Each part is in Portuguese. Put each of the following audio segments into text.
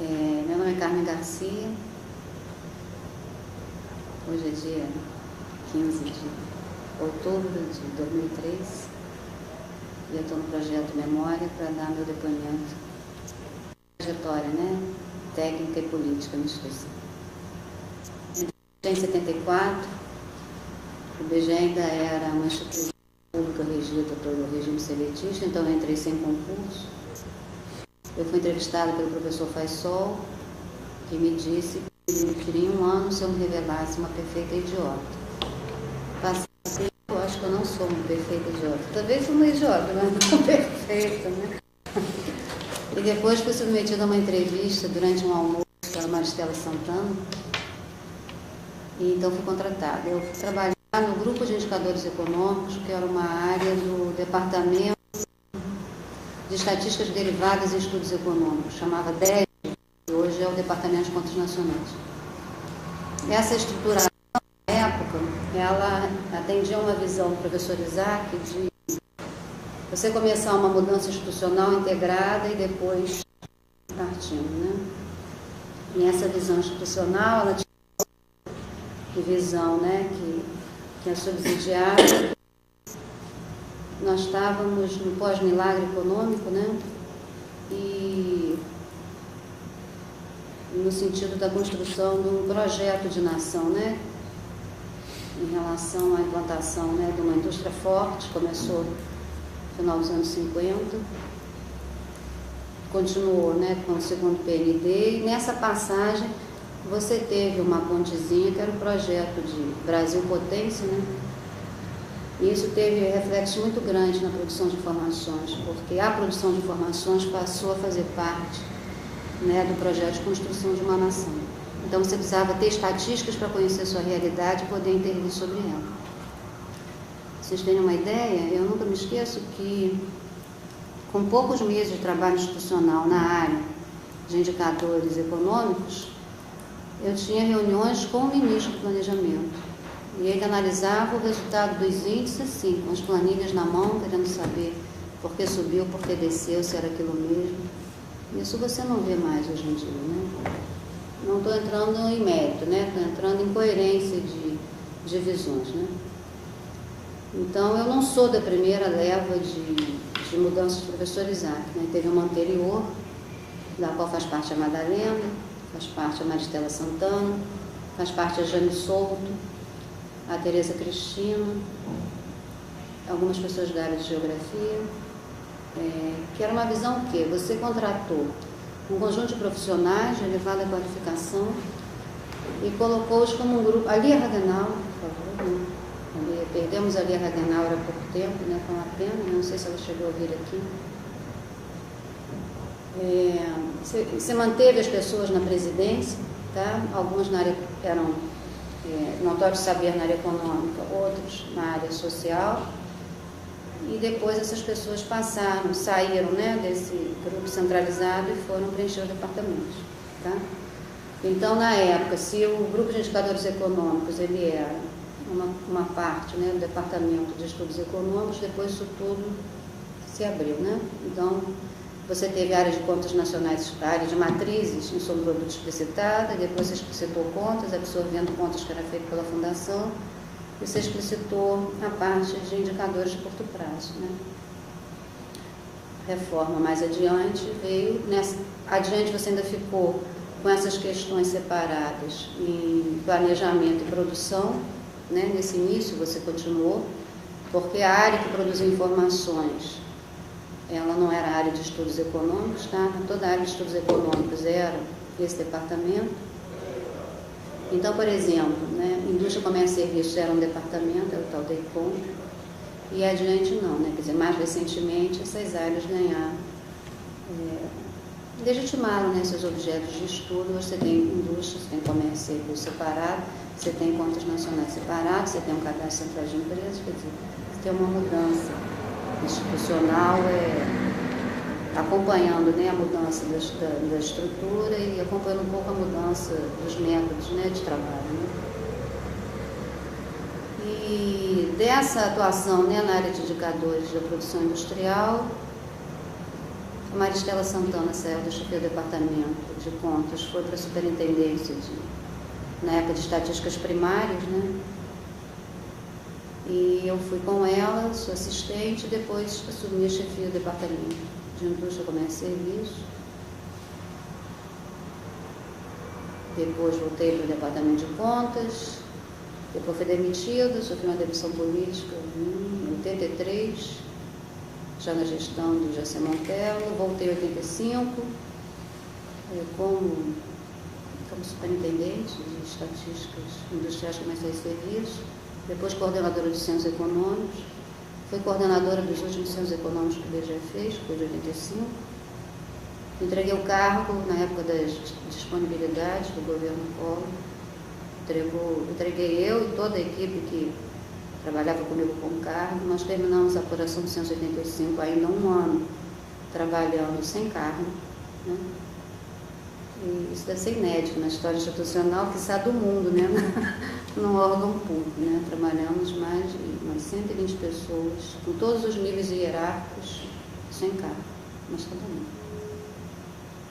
Meu nome é Carmen Garcia. Hoje é dia 15 de outubro de 2003 e eu estou no projeto Memória para dar meu depoimento. Trajetória, técnica e política na instituição. Em 74, o IBGE ainda era uma instituição pública regida pelo regime seletista, então eu entrei sem concurso. Eu fui entrevistada pelo professor Faisol, que me disse que ele queria um ano se eu me revelasse uma perfeita idiota. Passei, eu acho que eu não sou uma perfeita idiota. Talvez uma idiota, mas não perfeita, E depois fui submetida a uma entrevista durante um almoço pela Maristela Santana, e então fui contratada. Eu fui trabalhar no grupo de indicadores econômicos, que era uma área do departamento de estatísticas derivadas e estudos econômicos, chamava DEG, que hoje é o Departamento de Contas Nacionais. Essa estruturação, na época, ela atendia uma visão do professor Isaac de você começar uma mudança institucional integrada e depois partindo, E essa visão institucional, ela tinha visão, que é subsidiária. Nós estávamos no pós-milagre econômico, e no sentido da construção de um projeto de nação, em relação à implantação, de uma indústria forte. Começou no final dos anos 50, continuou, com o segundo PND, e nessa passagem você teve uma pontezinha que era o projeto de Brasil Potência, E isso teve reflexo muito grande na produção de informações, porque a produção de informações passou a fazer parte, do projeto de construção de uma nação. Então você precisava ter estatísticas para conhecer sua realidade e poder intervir sobre ela. Pra vocês terem uma ideia, eu nunca me esqueço que, com poucos meses de trabalho institucional na área de indicadores econômicos, eu tinha reuniões com o ministro do Planejamento. E ele analisava o resultado dos índices, assim, com as planilhas na mão, querendo saber por que subiu, por que desceu, se era aquilo mesmo. Isso você não vê mais hoje em dia, Não estou entrando em mérito, Estou entrando em coerência de visões, Então, eu não sou da primeira leva de mudanças do professor Isaac, Teve uma anterior, da qual faz parte a Madalena, faz parte a Maristela Santana, faz parte a Jane Souto, a Tereza Cristina, algumas pessoas da área de geografia, que era uma visão que você contratou um conjunto de profissionais de elevada qualificação e colocou-os como um grupo. A Lia Ragenau, por favor, perdemos a Lia Ragenau há pouco tempo, foi uma pena, não sei se ela chegou a vir aqui. Você manteve as pessoas na presidência, Alguns na área eram notórios saber na área econômica, outros na área social, e depois essas pessoas saíram desse grupo centralizado e foram preencher os departamentos. Então, na época, se o grupo de indicadores econômicos ele era uma parte do departamento de estudos econômicos, depois isso tudo se abriu. Então, você teve a área de contas nacionais, a área de matrizes em subproduto explicitada, depois você explicitou contas, absorvendo contas que era feito pela fundação, e você explicitou a parte de indicadores de curto prazo. Reforma mais adiante veio, adiante você ainda ficou com essas questões separadas em planejamento e produção, Nesse início você continuou, porque a área que produzia informações, ela não era a área de estudos econômicos, Toda a área de estudos econômicos era esse departamento. Então, por exemplo, Indústria, Comércio e Serviços era um departamento, era o tal DEICOM, e adiante não, Quer dizer, mais recentemente essas áreas ganharam, legitimaram seus objetos de estudo. Você tem indústria, você tem comércio e serviço separado, você tem contas nacionais separadas, você tem um cadastro central de empresas, quer dizer, você tem uma mudança institucional, acompanhando a mudança da estrutura e acompanhando um pouco a mudança dos métodos de trabalho. E dessa atuação na área de indicadores da produção industrial, a Maristela Santana saiu da chefia do departamento de contas, foi para a superintendência na época de estatísticas primárias, né? E eu fui com ela, sou assistente, depois assumi a chefia do departamento de indústria, comércio e serviço. Depois voltei para o departamento de contas, depois fui demitida, sofri uma demissão política em 83, já na gestão do Jacé Montelo, voltei em 85, como superintendente de estatísticas industriais, comerciais e serviços, depois coordenadora de Ciências Econômicos, fui coordenadora dos últimos Ciências Econômicos que o IBGE fez, que foi de 85, entreguei o cargo na época das disponibilidades do governo Collor, entreguei eu e toda a equipe que trabalhava comigo com cargo. Nós terminamos a apuração de 185 ainda um ano trabalhando sem cargo, né? E isso deve ser inédito na história institucional, que sai do mundo, né? Num órgão público, né? Trabalhamos mais de umas 120 pessoas, com todos os níveis hierárquicos, sem cargo, mas trabalhando.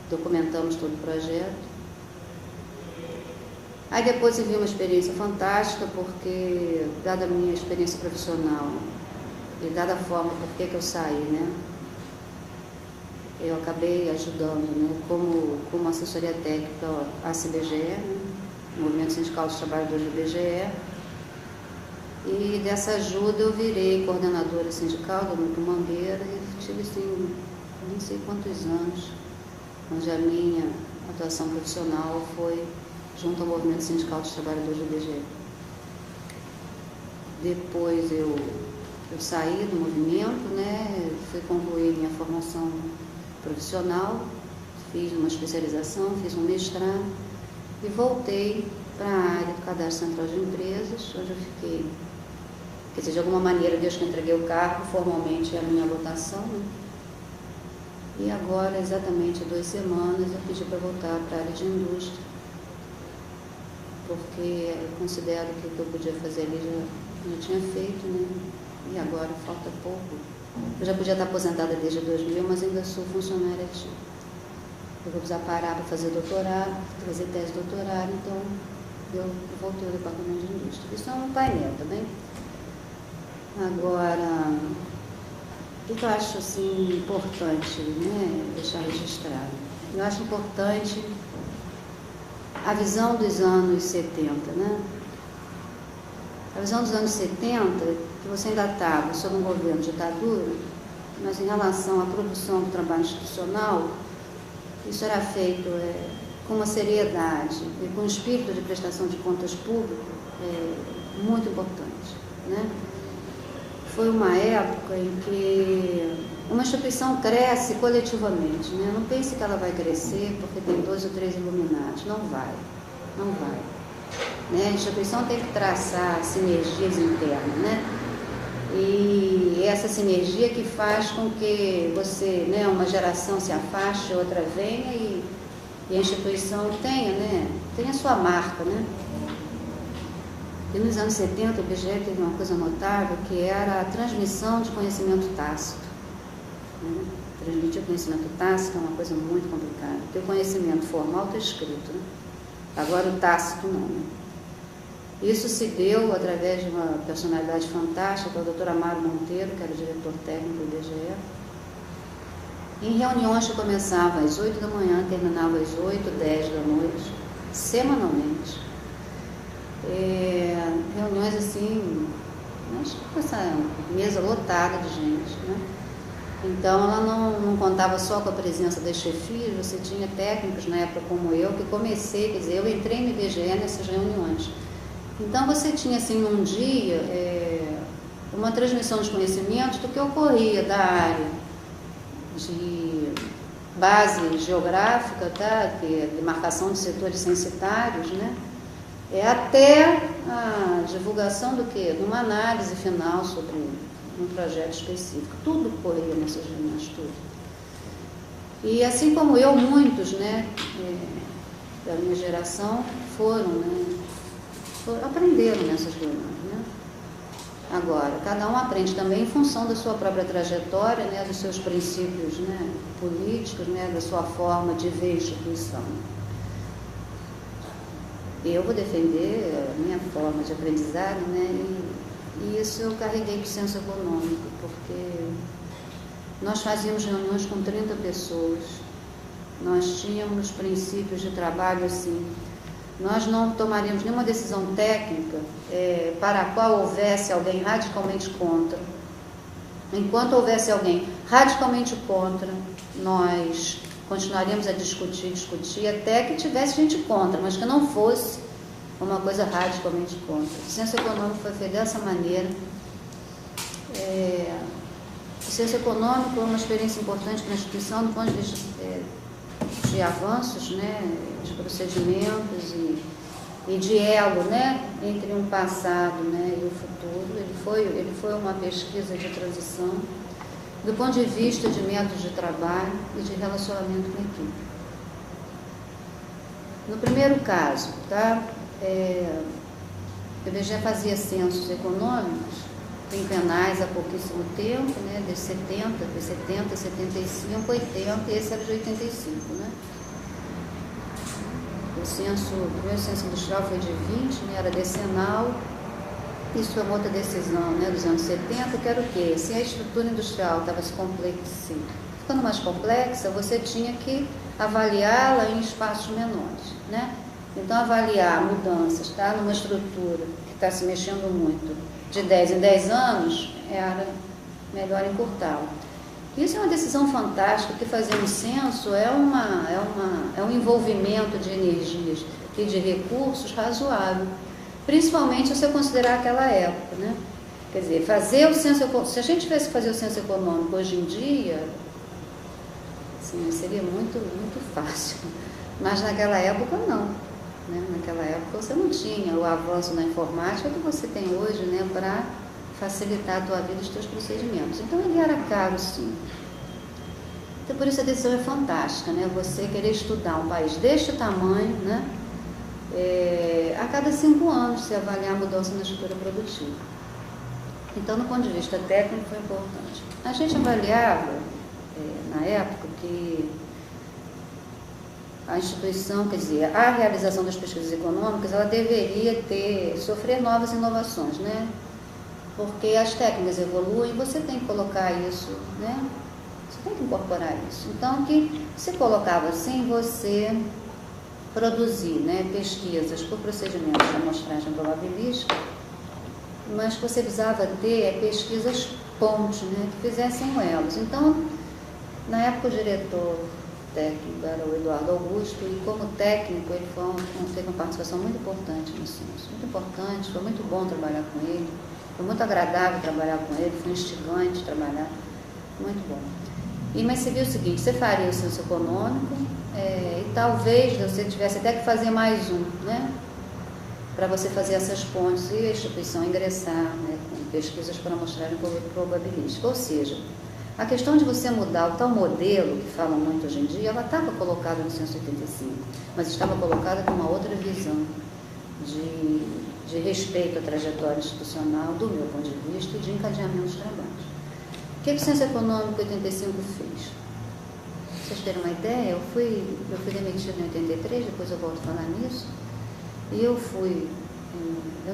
Documentamos todo o projeto. Aí depois eu vi uma experiência fantástica, porque, dada a minha experiência profissional e dada a forma por que eu saí, né? Eu acabei ajudando, né, como assessoria técnica à CBGE, né, Movimento Sindical dos Trabalhadores do IBGE, e dessa ajuda eu virei coordenadora sindical do Grupo Mangueira e tive, assim, não sei quantos anos, onde a minha atuação profissional foi junto ao Movimento Sindical dos Trabalhadores do IBGE. Depois eu saí do movimento, né, fui concluir minha formação profissional, fiz uma especialização, fiz um mestrado e voltei para a área do Cadastro Central de Empresas, onde eu fiquei, quer dizer, de alguma maneira, desde que eu entreguei o cargo, formalmente é a minha votação, né? E agora, exatamente há 2 semanas, eu pedi para voltar para a área de indústria, porque eu considero que o que eu podia fazer ali já tinha feito, né? E agora falta pouco. Eu já podia estar aposentada desde 2000, mas ainda sou funcionária ativa. Eu vou precisar parar para fazer doutorado, fazer tese de doutorado, então eu voltei ao departamento de indústria. Isso é um painel, tá bem? Agora, o que eu acho assim, importante, né, deixar registrado? Eu acho importante a visão dos anos 70, né? A visão dos anos 70, que você ainda estava sob um governo de ditadura, mas em relação à produção do trabalho institucional, isso era feito com uma seriedade e com um espírito de prestação de contas público muito importante, né? Foi uma época em que uma instituição cresce coletivamente, né? Não pense que ela vai crescer porque tem 2 ou 3 iluminados, não vai. Né? A instituição tem que traçar sinergias internas, né? E essa sinergia que faz com que você, né, uma geração se afaste, outra venha e a instituição tenha a sua marca, né? E nos anos 70 o IBGE teve uma coisa notável, que era a transmissão de conhecimento tácito, né? Transmitir conhecimento tácito é uma coisa muito complicada, porque o conhecimento formal está escrito, né? Agora o tácito não, né? Isso se deu através de uma personalidade fantástica, que é o Dr. Amaro Monteiro, que era o diretor técnico do IBGE. Em reuniões que começavam às 8 da manhã, terminavam às 8, 10 da noite, semanalmente. Reuniões assim, acho que com essa mesa lotada de gente, né? Então, ela não contava só com a presença das chefias, você tinha técnicos na época como eu, que comecei, quer dizer, eu entrei no IBGE nessas reuniões. Então, você tinha, assim, num dia, uma transmissão de conhecimentos do que ocorria da área de base geográfica, tá? De marcação de setores censitários, né? Até a divulgação do quê? De uma análise final sobre um projeto específico. Tudo ocorria nessas reuniões, tudo. E assim como eu, muitos, né, da minha geração aprenderam nessas reuniões, né? Agora, cada um aprende também em função da sua própria trajetória, né, dos seus princípios, né, políticos, né, da sua forma de ver a instituição. Eu vou defender a minha forma de aprendizado, né, e isso eu carreguei para o senso econômico, porque nós fazíamos reuniões com 30 pessoas, nós tínhamos princípios de trabalho assim, nós não tomaríamos nenhuma decisão técnica para a qual houvesse alguém radicalmente contra. Enquanto houvesse alguém radicalmente contra, nós continuaríamos a discutir, até que tivesse gente contra, mas que não fosse uma coisa radicalmente contra. O senso econômico foi feito dessa maneira. O senso econômico é uma experiência importante para a instituição do ponto de vista de avanços, né, de procedimentos e de elo, né, entre um passado, né, e o futuro. Ele foi uma pesquisa de transição do ponto de vista de métodos de trabalho e de relacionamento com a equipe. No primeiro caso, tá, o IBGE fazia censos econômicos quinquenais há pouquíssimo tempo, né, de 70, 75, 80, e esse era de 85, né? O primeiro censo industrial foi de 20, né, era decenal. Isso foi uma outra decisão, né, dos anos 70, que era o quê? Se a estrutura industrial estava se ficando mais complexa, você tinha que avaliá-la em espaços menores, né? Então, avaliar mudanças, tá, numa estrutura que está se mexendo muito, de 10 em 10 anos, era melhor encurtá-la. Isso é uma decisão fantástica, porque fazer um censo é um envolvimento de energias e de recursos razoável, principalmente se você considerar aquela época, né? Quer dizer, fazer o censo, se a gente tivesse que fazer o censo econômico hoje em dia, assim, seria muito, muito fácil, mas naquela época não. Né? Naquela época você não tinha o avanço na informática que você tem hoje, né, para facilitar a tua vida e os teus procedimentos. Então ele era caro, sim. Então por isso a decisão é fantástica, né? Você querer estudar um país deste tamanho, né, a cada 5 anos se avaliar a mudança na estrutura produtiva. Então, do ponto de vista técnico, foi importante. A gente avaliava, na época, que a instituição, quer dizer, a realização das pesquisas econômicas, ela deveria sofrer novas inovações, né? Porque as técnicas evoluem, você tem que colocar isso, né? Você tem que incorporar isso. Então, que se colocava assim, você produzir, né, pesquisas por procedimentos de amostragem probabilística, mas que você precisava ter pesquisas ponte, né, que fizessem elos. Então, na época o diretor técnico era o Eduardo Augusto, e como técnico ele teve uma participação muito importante no censo, muito importante, foi muito bom trabalhar com ele, foi muito agradável trabalhar com ele, foi instigante trabalhar, muito bom. Mas você viu o seguinte, você faria o censo econômico, e talvez você tivesse até que fazer mais um, né, para você fazer essas pontes e a instituição ingressar, né, com pesquisas para amostragem probabilística, ou seja, a questão de você mudar o tal modelo, que falam muito hoje em dia, ela estava colocada no censo 85, mas estava colocada com uma outra visão de respeito à trajetória institucional, do meu ponto de vista, e de encadeamento dos trabalhos. O que o censo econômico 85 fez? Pra vocês terem uma ideia, eu fui demitida em 83, depois eu volto a falar nisso, e eu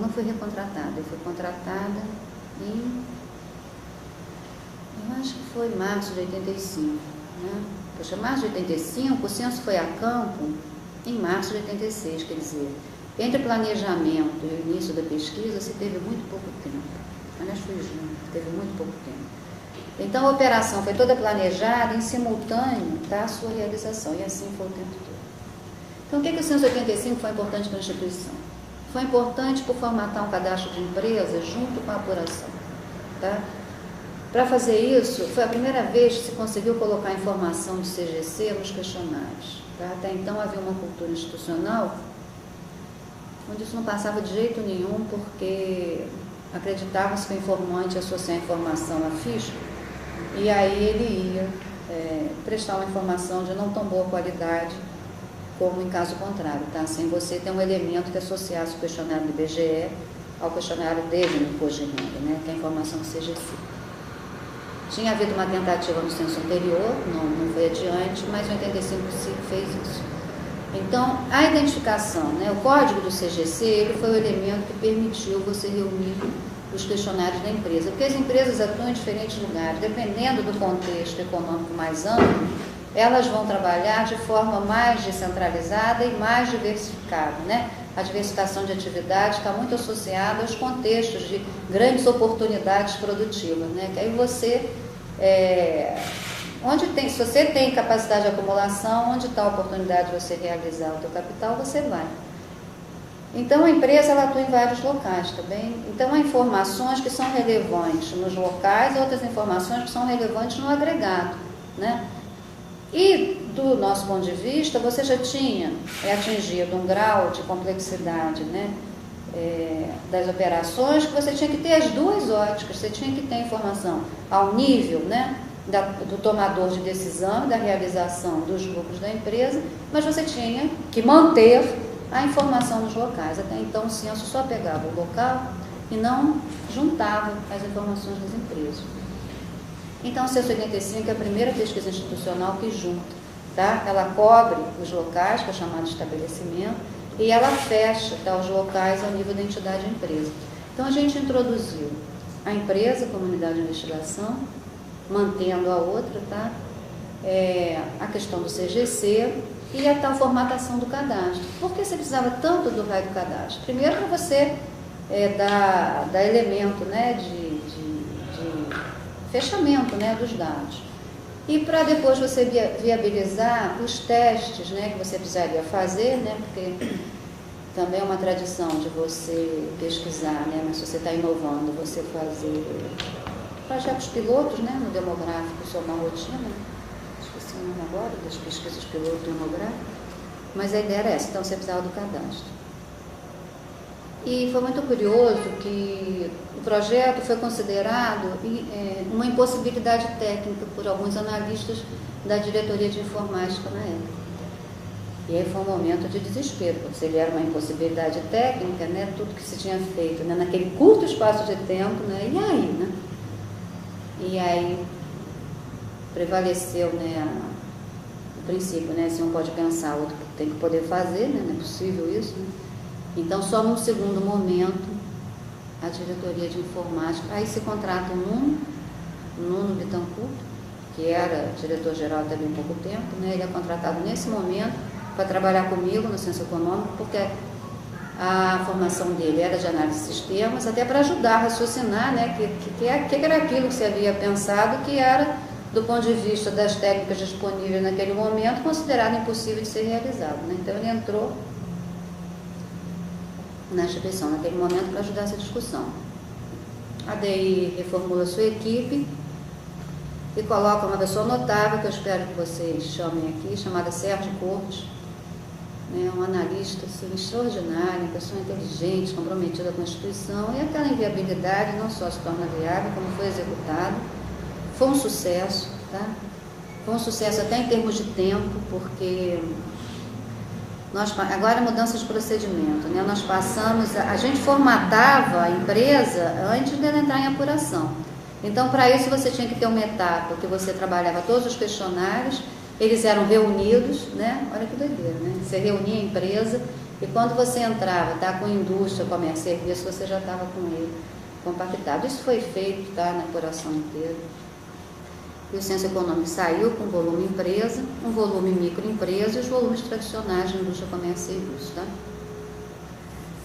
não fui recontratada, eu fui contratada em... Eu acho que foi março de 85, né? Poxa, março de 85, o censo foi a campo em março de 86, quer dizer, entre o planejamento e o início da pesquisa se teve muito pouco tempo. Aliás, foi junho, teve muito pouco tempo. Então a operação foi toda planejada em simultâneo da sua realização, e assim foi o tempo todo. Então o que o censo 85 foi importante para a instituição? Foi importante por formatar um cadastro de empresas junto com a apuração, tá? Para fazer isso, foi a primeira vez que se conseguiu colocar informação de CGC nos questionários. Tá? Até então havia uma cultura institucional onde isso não passava de jeito nenhum, porque acreditava-se que o informante ia associar a informação à ficha, e aí ele ia prestar uma informação de não tão boa qualidade como em caso contrário, tá? Sem você ter um elemento que associasse o questionário do IBGE ao questionário dele no imposto de renda, né, que é a informação do CGC. Tinha havido uma tentativa no censo anterior, não foi adiante, mas o 85 fez isso. Então, a identificação, né, o código do CGC, ele foi o elemento que permitiu você reunir os questionários da empresa, porque as empresas atuam em diferentes lugares, dependendo do contexto econômico mais amplo, elas vão trabalhar de forma mais descentralizada e mais diversificada, né? A diversificação de atividades está muito associada aos contextos de grandes oportunidades produtivas, né? Que aí você, se você tem capacidade de acumulação, onde está a oportunidade de você realizar o teu capital, você vai. Então, a empresa ela atua em vários locais também. Então, há informações que são relevantes nos locais e outras informações que são relevantes no agregado, né? E, do nosso ponto de vista, você já tinha atingido um grau de complexidade, né, das operações, que você tinha que ter as duas óticas. Você tinha que ter informação ao nível, né, do tomador de decisão, da realização dos lucros da empresa, mas você tinha que manter a informação nos locais. Até então, o censo só pegava o local e não juntava as informações das empresas. Então, o Censo 85 é a primeira pesquisa institucional que junta, tá? Ela cobre os locais, que é chamado de estabelecimento, e ela fecha, tá, os locais ao nível da entidade empresa. Então, a gente introduziu a empresa como unidade de investigação, mantendo a outra, tá? A questão do CGC e a tal formatação do cadastro. Por que você precisava tanto do raio do cadastro? Primeiro, para você dar elemento, né, de fechamento, né, dos dados. E para depois você viabilizar os testes, né, que você precisaria fazer, né, porque também é uma tradição de você pesquisar, né, mas se você está inovando, você fazer projetos pilotos, né, no demográfico, isso é uma rotina. Esqueci o nome agora das pesquisas piloto demográfico, mas a ideia era essa, então você precisava do cadastro. E foi muito curioso que o projeto foi considerado uma impossibilidade técnica por alguns analistas da diretoria de informática na época. E aí foi um momento de desespero, porque se ele era uma impossibilidade técnica, né, tudo que se tinha feito, né, naquele curto espaço de tempo, né, e aí, né? E aí prevaleceu, né, o princípio, né, se um pode pensar, o outro tem que poder fazer, né, não é possível isso, né? Então, só num segundo momento, a diretoria de informática, aí se contrata o Nuno Bittencourt, que era diretor-geral até bem pouco tempo, né? Ele é contratado nesse momento para trabalhar comigo no Censo Econômico, porque a formação dele era de análise de sistemas, até para ajudar a raciocinar, né, que era aquilo que você havia pensado, que era, do ponto de vista das técnicas disponíveis naquele momento, considerado impossível de ser realizado, né? Então, ele entrou na instituição naquele momento para ajudar essa discussão. A DI reformula a sua equipe e coloca uma pessoa notável, que eu espero que vocês chamem aqui, chamada Sérgio Cortes, né, um analista assim, extraordinário, uma pessoa inteligente, comprometida com a instituição, e aquela inviabilidade não só se torna viável, como foi executado. Foi um sucesso, tá? Foi um sucesso até em termos de tempo, porque agora a mudança de procedimento, né? Nós passamos, a gente formatava a empresa antes de ela entrar em apuração. Então, para isso você tinha que ter uma etapa que você trabalhava todos os questionários, eles eram reunidos, né? Olha que doideira, né? Você reunia a empresa e quando você entrava, tá, com indústria, comércio, serviço, você já estava com ele compactado. Isso foi feito, tá, na apuração inteira. E o Censo Econômico saiu com volume empresa, um volume microempresa e os volumes tradicionais de indústria, comércio e serviço, tá?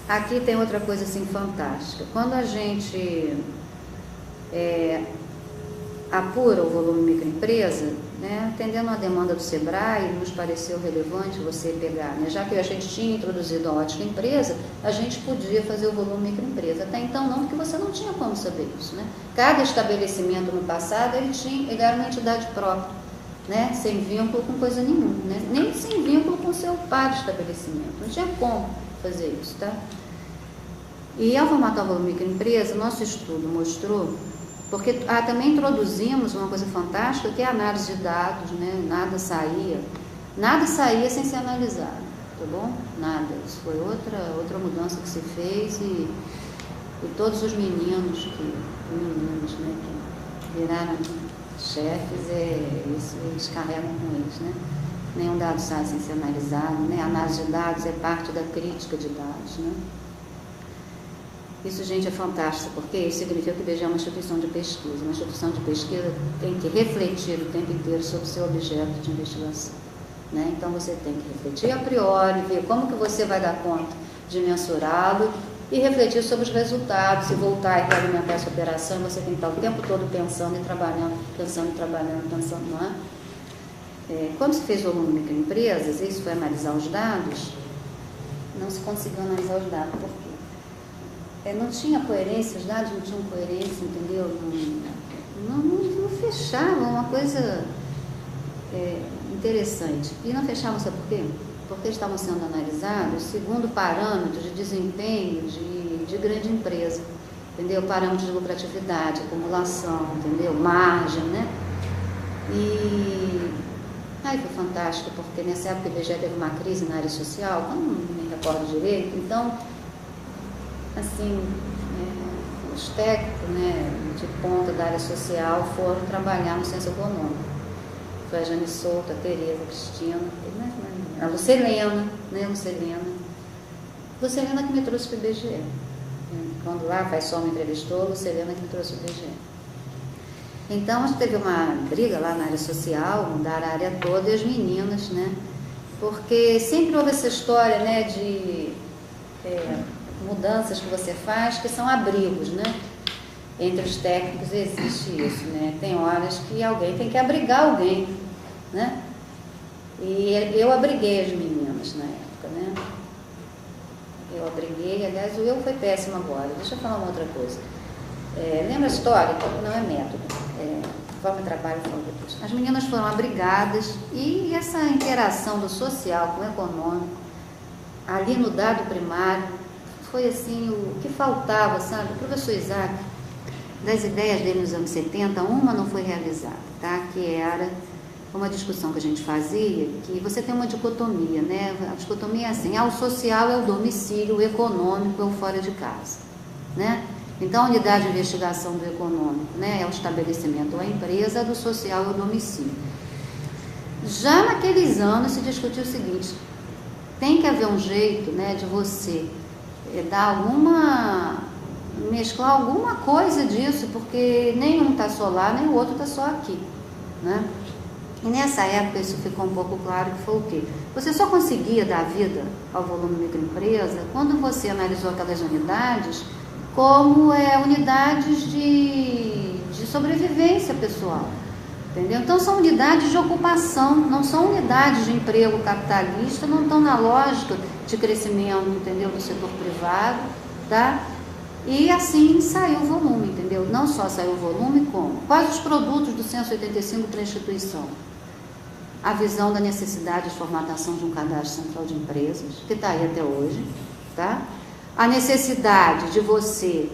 Aqui tem outra coisa assim fantástica. Quando a gente apura o volume microempresa, né, atendendo a demanda do Sebrae, nos pareceu relevante você pegar, né, já que a gente tinha introduzido a ótica empresa, a gente podia fazer o volume microempresa. Até então não, porque você não tinha como saber isso, né? Cada estabelecimento no passado, ele era uma entidade própria, né, sem vínculo com coisa nenhuma, né, nem sem vínculo com seu par de estabelecimento, não tinha como fazer isso, tá? E ao formatar o volume microempresa, nosso estudo mostrou, porque também introduzimos uma coisa fantástica, que é a análise de dados, né? Nada saía sem ser analisado, tá bom? Nada, isso foi outra mudança que se fez E todos os meninos, né, que viraram chefes, isso eles carregam com eles, né? Nenhum dado sai sem ser analisado, né? A análise de dados é parte da crítica de dados, né? Isso, gente, é fantástico, porque isso significa que o IBGE é uma instituição de pesquisa. Uma instituição de pesquisa tem que refletir o tempo inteiro sobre o seu objeto de investigação, né? Então, você tem que refletir a priori, ver como que você vai dar conta de mensurá-lo e refletir sobre os resultados, e voltar e realimentar essa operação. Você tem que estar o tempo todo pensando e trabalhando, não é? Quando se fez o volume de microempresas, isso foi analisar os dados, não se conseguiu analisar os dados, por quê? Não tinha coerência, os dados não tinham coerência, entendeu? Não fechavam, uma coisa interessante. E não fechavam, sabe por quê? Porque estavam sendo analisados segundo parâmetros de desempenho de grande empresa, entendeu? Parâmetros de lucratividade, acumulação, entendeu? Margem, né? E aí foi fantástico, porque nessa época o IBGE teve uma crise na área social, eu não me recordo direito, então, assim, os técnicos, né, de ponta da área social foram trabalhar no Ciência Econômica. Foi a Jane Souto, a Tereza, a Cristina, a Lucelena, né, Lucelena que me trouxe para o IBGE. Quando lá a Faisal me entrevistou, a Lucelena que me trouxe para o IBGE. Então, a gente teve uma briga lá na área social, mudaram a área toda, e as meninas, né, porque sempre houve essa história, né, de mudanças que você faz, que são abrigos, né? Entre os técnicos existe isso, né? Tem horas que alguém tem que abrigar alguém, né? E eu abriguei as meninas na época, né? Eu abriguei, aliás, o eu foi péssimo agora. Deixa eu falar uma outra coisa. Lembra a história? Não é método. Forma de trabalho, forma de depois. As meninas foram abrigadas e essa interação do social com o econômico, ali no dado primário, foi assim o que faltava, sabe? O professor Isaac, das ideias dele nos anos 70, uma não foi realizada, tá? Que era uma discussão que a gente fazia, que você tem uma dicotomia, né? A dicotomia é assim, o social é o domicílio, o econômico é o fora de casa, né? Então, a unidade de investigação do econômico, né, é o estabelecimento ou a empresa, do social é o domicílio. Já naqueles anos se discutiu o seguinte, tem que haver um jeito, né, de você mesclar alguma coisa disso, porque nenhum está só lá, nem o outro está só aqui, né? E nessa época isso ficou um pouco claro, que foi o quê? Você só conseguia dar vida ao volume microempresa quando você analisou aquelas unidades como unidades de sobrevivência pessoal, entendeu? Então são unidades de ocupação, não são unidades de emprego capitalista, não estão na lógica de crescimento, entendeu, do setor privado, tá? E assim saiu o volume, entendeu? Não só saiu o volume, como quais os produtos do Censo 85 para a instituição? A visão da necessidade de formatação de um cadastro central de empresas, que está aí até hoje, tá? A necessidade de você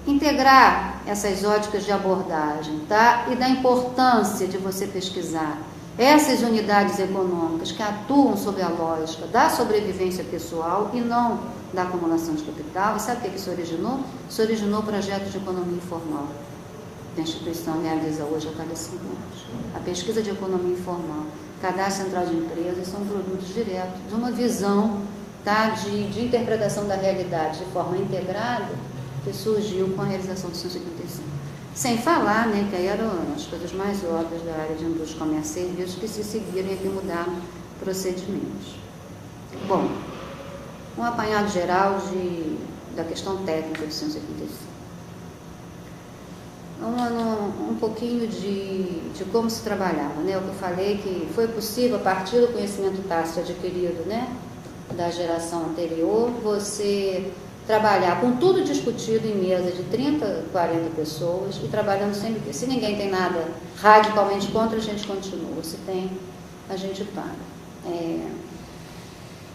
integrar essas óticas de abordagem, tá? E da importância de você pesquisar essas unidades econômicas que atuam sob a lógica da sobrevivência pessoal e não da acumulação de capital. E sabe o que isso originou? Isso originou o projeto de economia informal, que a instituição realiza hoje a cada 5 anos. A pesquisa de economia informal, cadastro central de empresas, são produtos diretos de uma visão, tá, de interpretação da realidade de forma integrada, que surgiu com a realização do 155. Sem falar, né, que aí eram as coisas mais óbvias da área de indústria, comércio e serviços que se seguiram e que mudaram procedimentos. Bom, um apanhado geral da questão técnica do 155. Um pouquinho de como se trabalhava, né? O que eu falei que foi possível, a partir do conhecimento tácito adquirido, né, da geração anterior, você trabalhar com tudo discutido em mesa de 30, 40 pessoas e trabalhando sempre que se ninguém tem nada radicalmente contra, a gente continua, se tem, a gente para.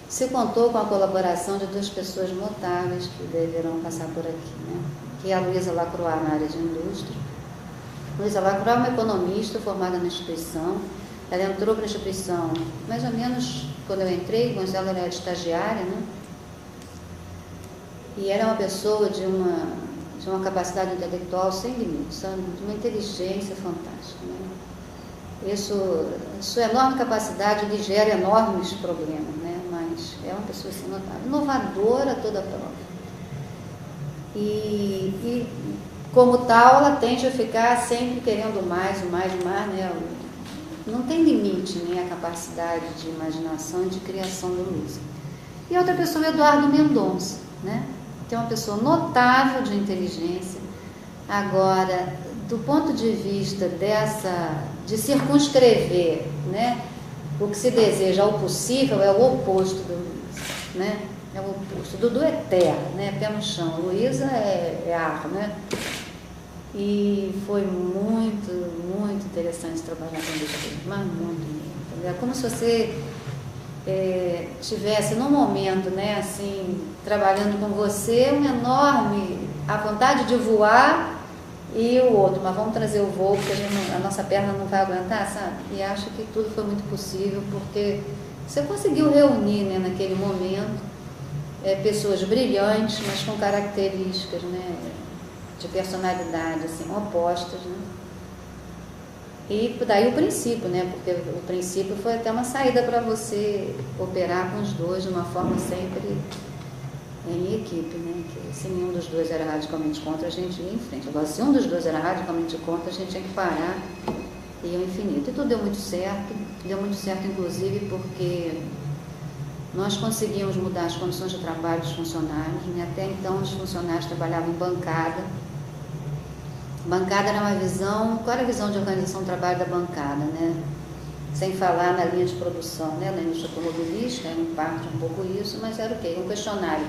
Se contou com a colaboração de 2 pessoas notáveis que deverão passar por aqui, né? Que é a Luísa Lacroix na área de indústria. Luísa Lacroix é uma economista formada na instituição. Ela entrou para a instituição mais ou menos quando eu entrei, mas ela era estagiária, né? E ela é uma pessoa de uma capacidade intelectual sem limites, sabe? De uma inteligência fantástica, né? Sua enorme capacidade lhe gera enormes problemas, né? Mas é uma pessoa assim, notável, inovadora a toda prova. E como tal, ela tende a ficar sempre querendo mais, né? Não tem limite, né, a capacidade de imaginação e de criação do Luiz. E outra pessoa é Eduardo Mendonça, né? Que é uma pessoa notável de inteligência. Agora, do ponto de vista de circunscrever, né, o que se deseja ao possível, é o oposto do Luiz, né? É o oposto. Dudu é terra, né? Pé no chão. Luísa é ar, né? E foi muito, muito interessante trabalhar com ele, mas muito mesmo. É como se você tivesse num momento, né, assim, trabalhando com você, a vontade de voar e o outro, mas vamos trazer o voo, porque a nossa perna não vai aguentar, sabe? E acho que tudo foi muito possível, porque você conseguiu reunir, né, naquele momento, pessoas brilhantes, mas com características, né, de personalidade, assim, opostas, né? E daí o princípio, né? Porque o princípio foi até uma saída para você operar com os dois de uma forma sempre em equipe, né? Que se nenhum dos dois era radicalmente contra, a gente ia em frente. Agora, se um dos dois era radicalmente contra, a gente tinha que parar e ir ao infinito. E tudo deu muito certo inclusive porque nós conseguimos mudar as condições de trabalho dos funcionários, né? Até então os funcionários trabalhavam em bancada. Bancada era uma visão, qual era a visão de organização do trabalho da bancada, né? Sem falar na linha de produção, né? Na indústria automobilística, em parte um pouco isso, mas era o quê? Um questionário.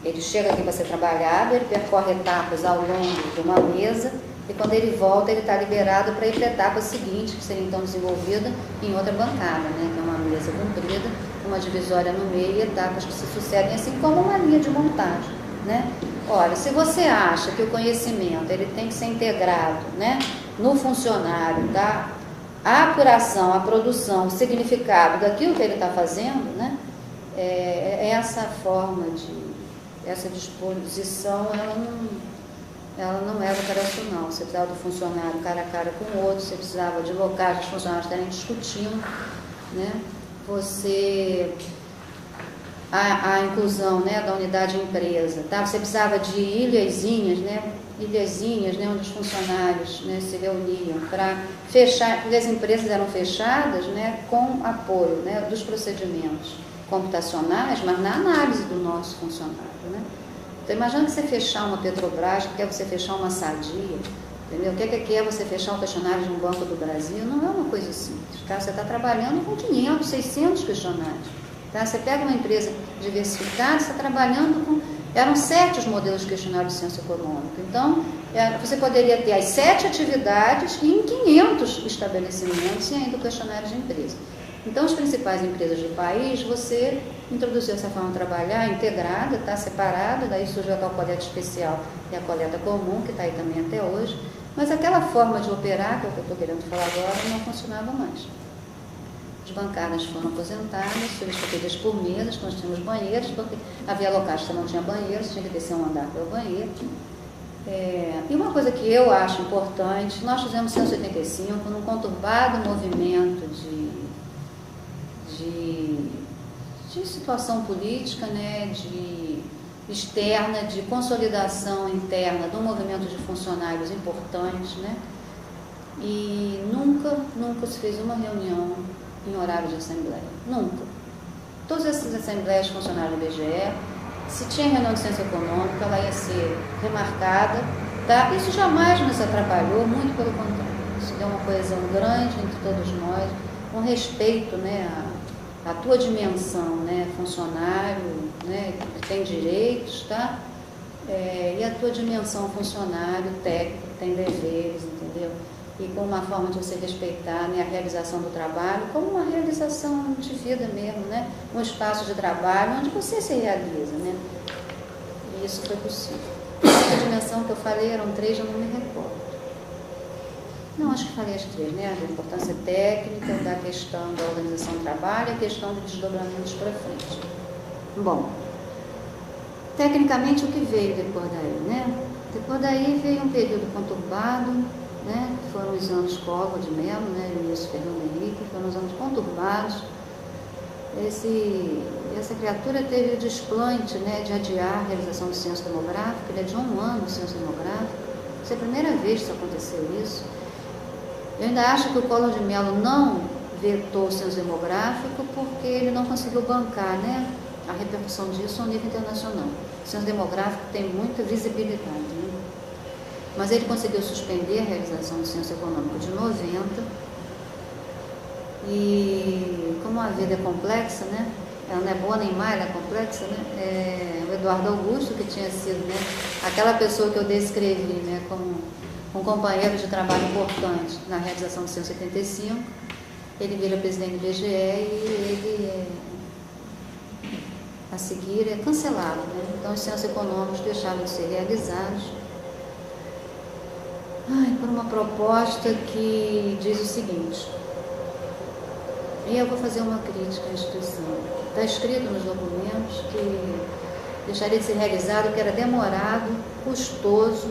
Ele chega aqui para ser trabalhado, ele percorre etapas ao longo de uma mesa e quando ele volta, ele está liberado para ir para a etapa seguinte, que seria então desenvolvida em outra bancada, né? Que é uma mesa comprida, uma divisória no meio e etapas que se sucedem assim como uma linha de montagem, né? Olha, se você acha que o conhecimento ele tem que ser integrado, né, no funcionário, tá? A apuração, a produção, o significado daquilo que ele está fazendo, né, essa forma essa disposição, ela não era operacional. Você precisava do funcionário cara a cara com o outro, você precisava de locais dos funcionários estarem discutindo, né? A inclusão, né, da unidade empresa, tá? Você precisava de ilhazinhas, né, onde os funcionários, né, se reuniam para fechar, porque as empresas eram fechadas, né, com apoio, né, dos procedimentos computacionais, mas na análise do nosso funcionário, né? Então imagina que você fechar uma Petrobras, que é você fechar uma Sadia, entendeu? O que é você fechar um questionário de um Banco do Brasil? Não é uma coisa simples, tá? Você está trabalhando com 500, 600 questionários. Tá? Você pega uma empresa diversificada, está trabalhando com... Eram 7 os modelos de questionário de ciência econômica. Então, você poderia ter as 7 atividades e em 500 estabelecimentos e ainda o questionário de empresa. Então, as principais empresas do país, você introduziu essa forma de trabalhar integrada, tá? Separada, daí surgiu a tal coleta especial e a coleta comum, que está aí também até hoje. Mas aquela forma de operar, que é o que eu estou querendo falar agora, não funcionava mais. As bancadas foram aposentadas, substituídas por mesas, nós tínhamos banheiros, porque havia locais que não tinha banheiro, você tinha que descer um andar para o banheiro. E uma coisa que eu acho importante, nós fizemos 185 num conturbado movimento de situação política, né, externa, de consolidação interna do movimento de funcionários importantes, né, e nunca se fez uma reunião em horário de assembleia, nunca. Todas essas assembleias funcionaram no BGE, se tinha reunião de ciência econômica, ela ia ser remarcada, tá? Isso jamais nos atrapalhou, muito pelo contrário. Isso deu uma coesão grande entre todos nós, um respeito, né, a tua dimensão, né, funcionário, né, que tem direitos, tá? E a tua dimensão funcionário técnico, que tem deveres, entendeu? E com uma forma de você respeitar, né, a realização do trabalho como uma realização de vida mesmo, né? Um espaço de trabalho onde você se realiza, né? E isso foi possível. A dimensão que eu falei eram 3, eu não me recordo. Não, acho que falei as 3, né? A importância técnica, da questão da organização do trabalho e a questão de desdobramentos para frente. Bom, tecnicamente, o que veio depois daí, né? Depois daí veio um período conturbado, né? Que foram os anos Collor de Mello, né? E isso, Fernando Henrique, foram os anos conturbados. Essa criatura teve o desplante, né, de adiar a realização do censo demográfico. Ele adiou um ano o censo demográfico. Essa é a primeira vez que isso aconteceu isso. Eu ainda acho que o Collor de Mello não vetou o censo demográfico porque ele não conseguiu bancar, né, a repercussão disso ao nível internacional. O censo demográfico tem muita visibilidade, né? Mas ele conseguiu suspender a realização do censo econômico de 90. E como a vida é complexa, né? Ela não é boa nem má, ela é complexa, né? O Eduardo Augusto, que tinha sido, né, aquela pessoa que eu descrevi, né, como um companheiro de trabalho importante na realização do censo 85, ele vira presidente do IBGE e ele, a seguir, é cancelado, né? Então os censos econômicos deixaram de ser realizados por uma proposta que diz o seguinte. E eu vou fazer uma crítica à instituição. Está escrito nos documentos que deixaria de ser realizado, que era demorado, custoso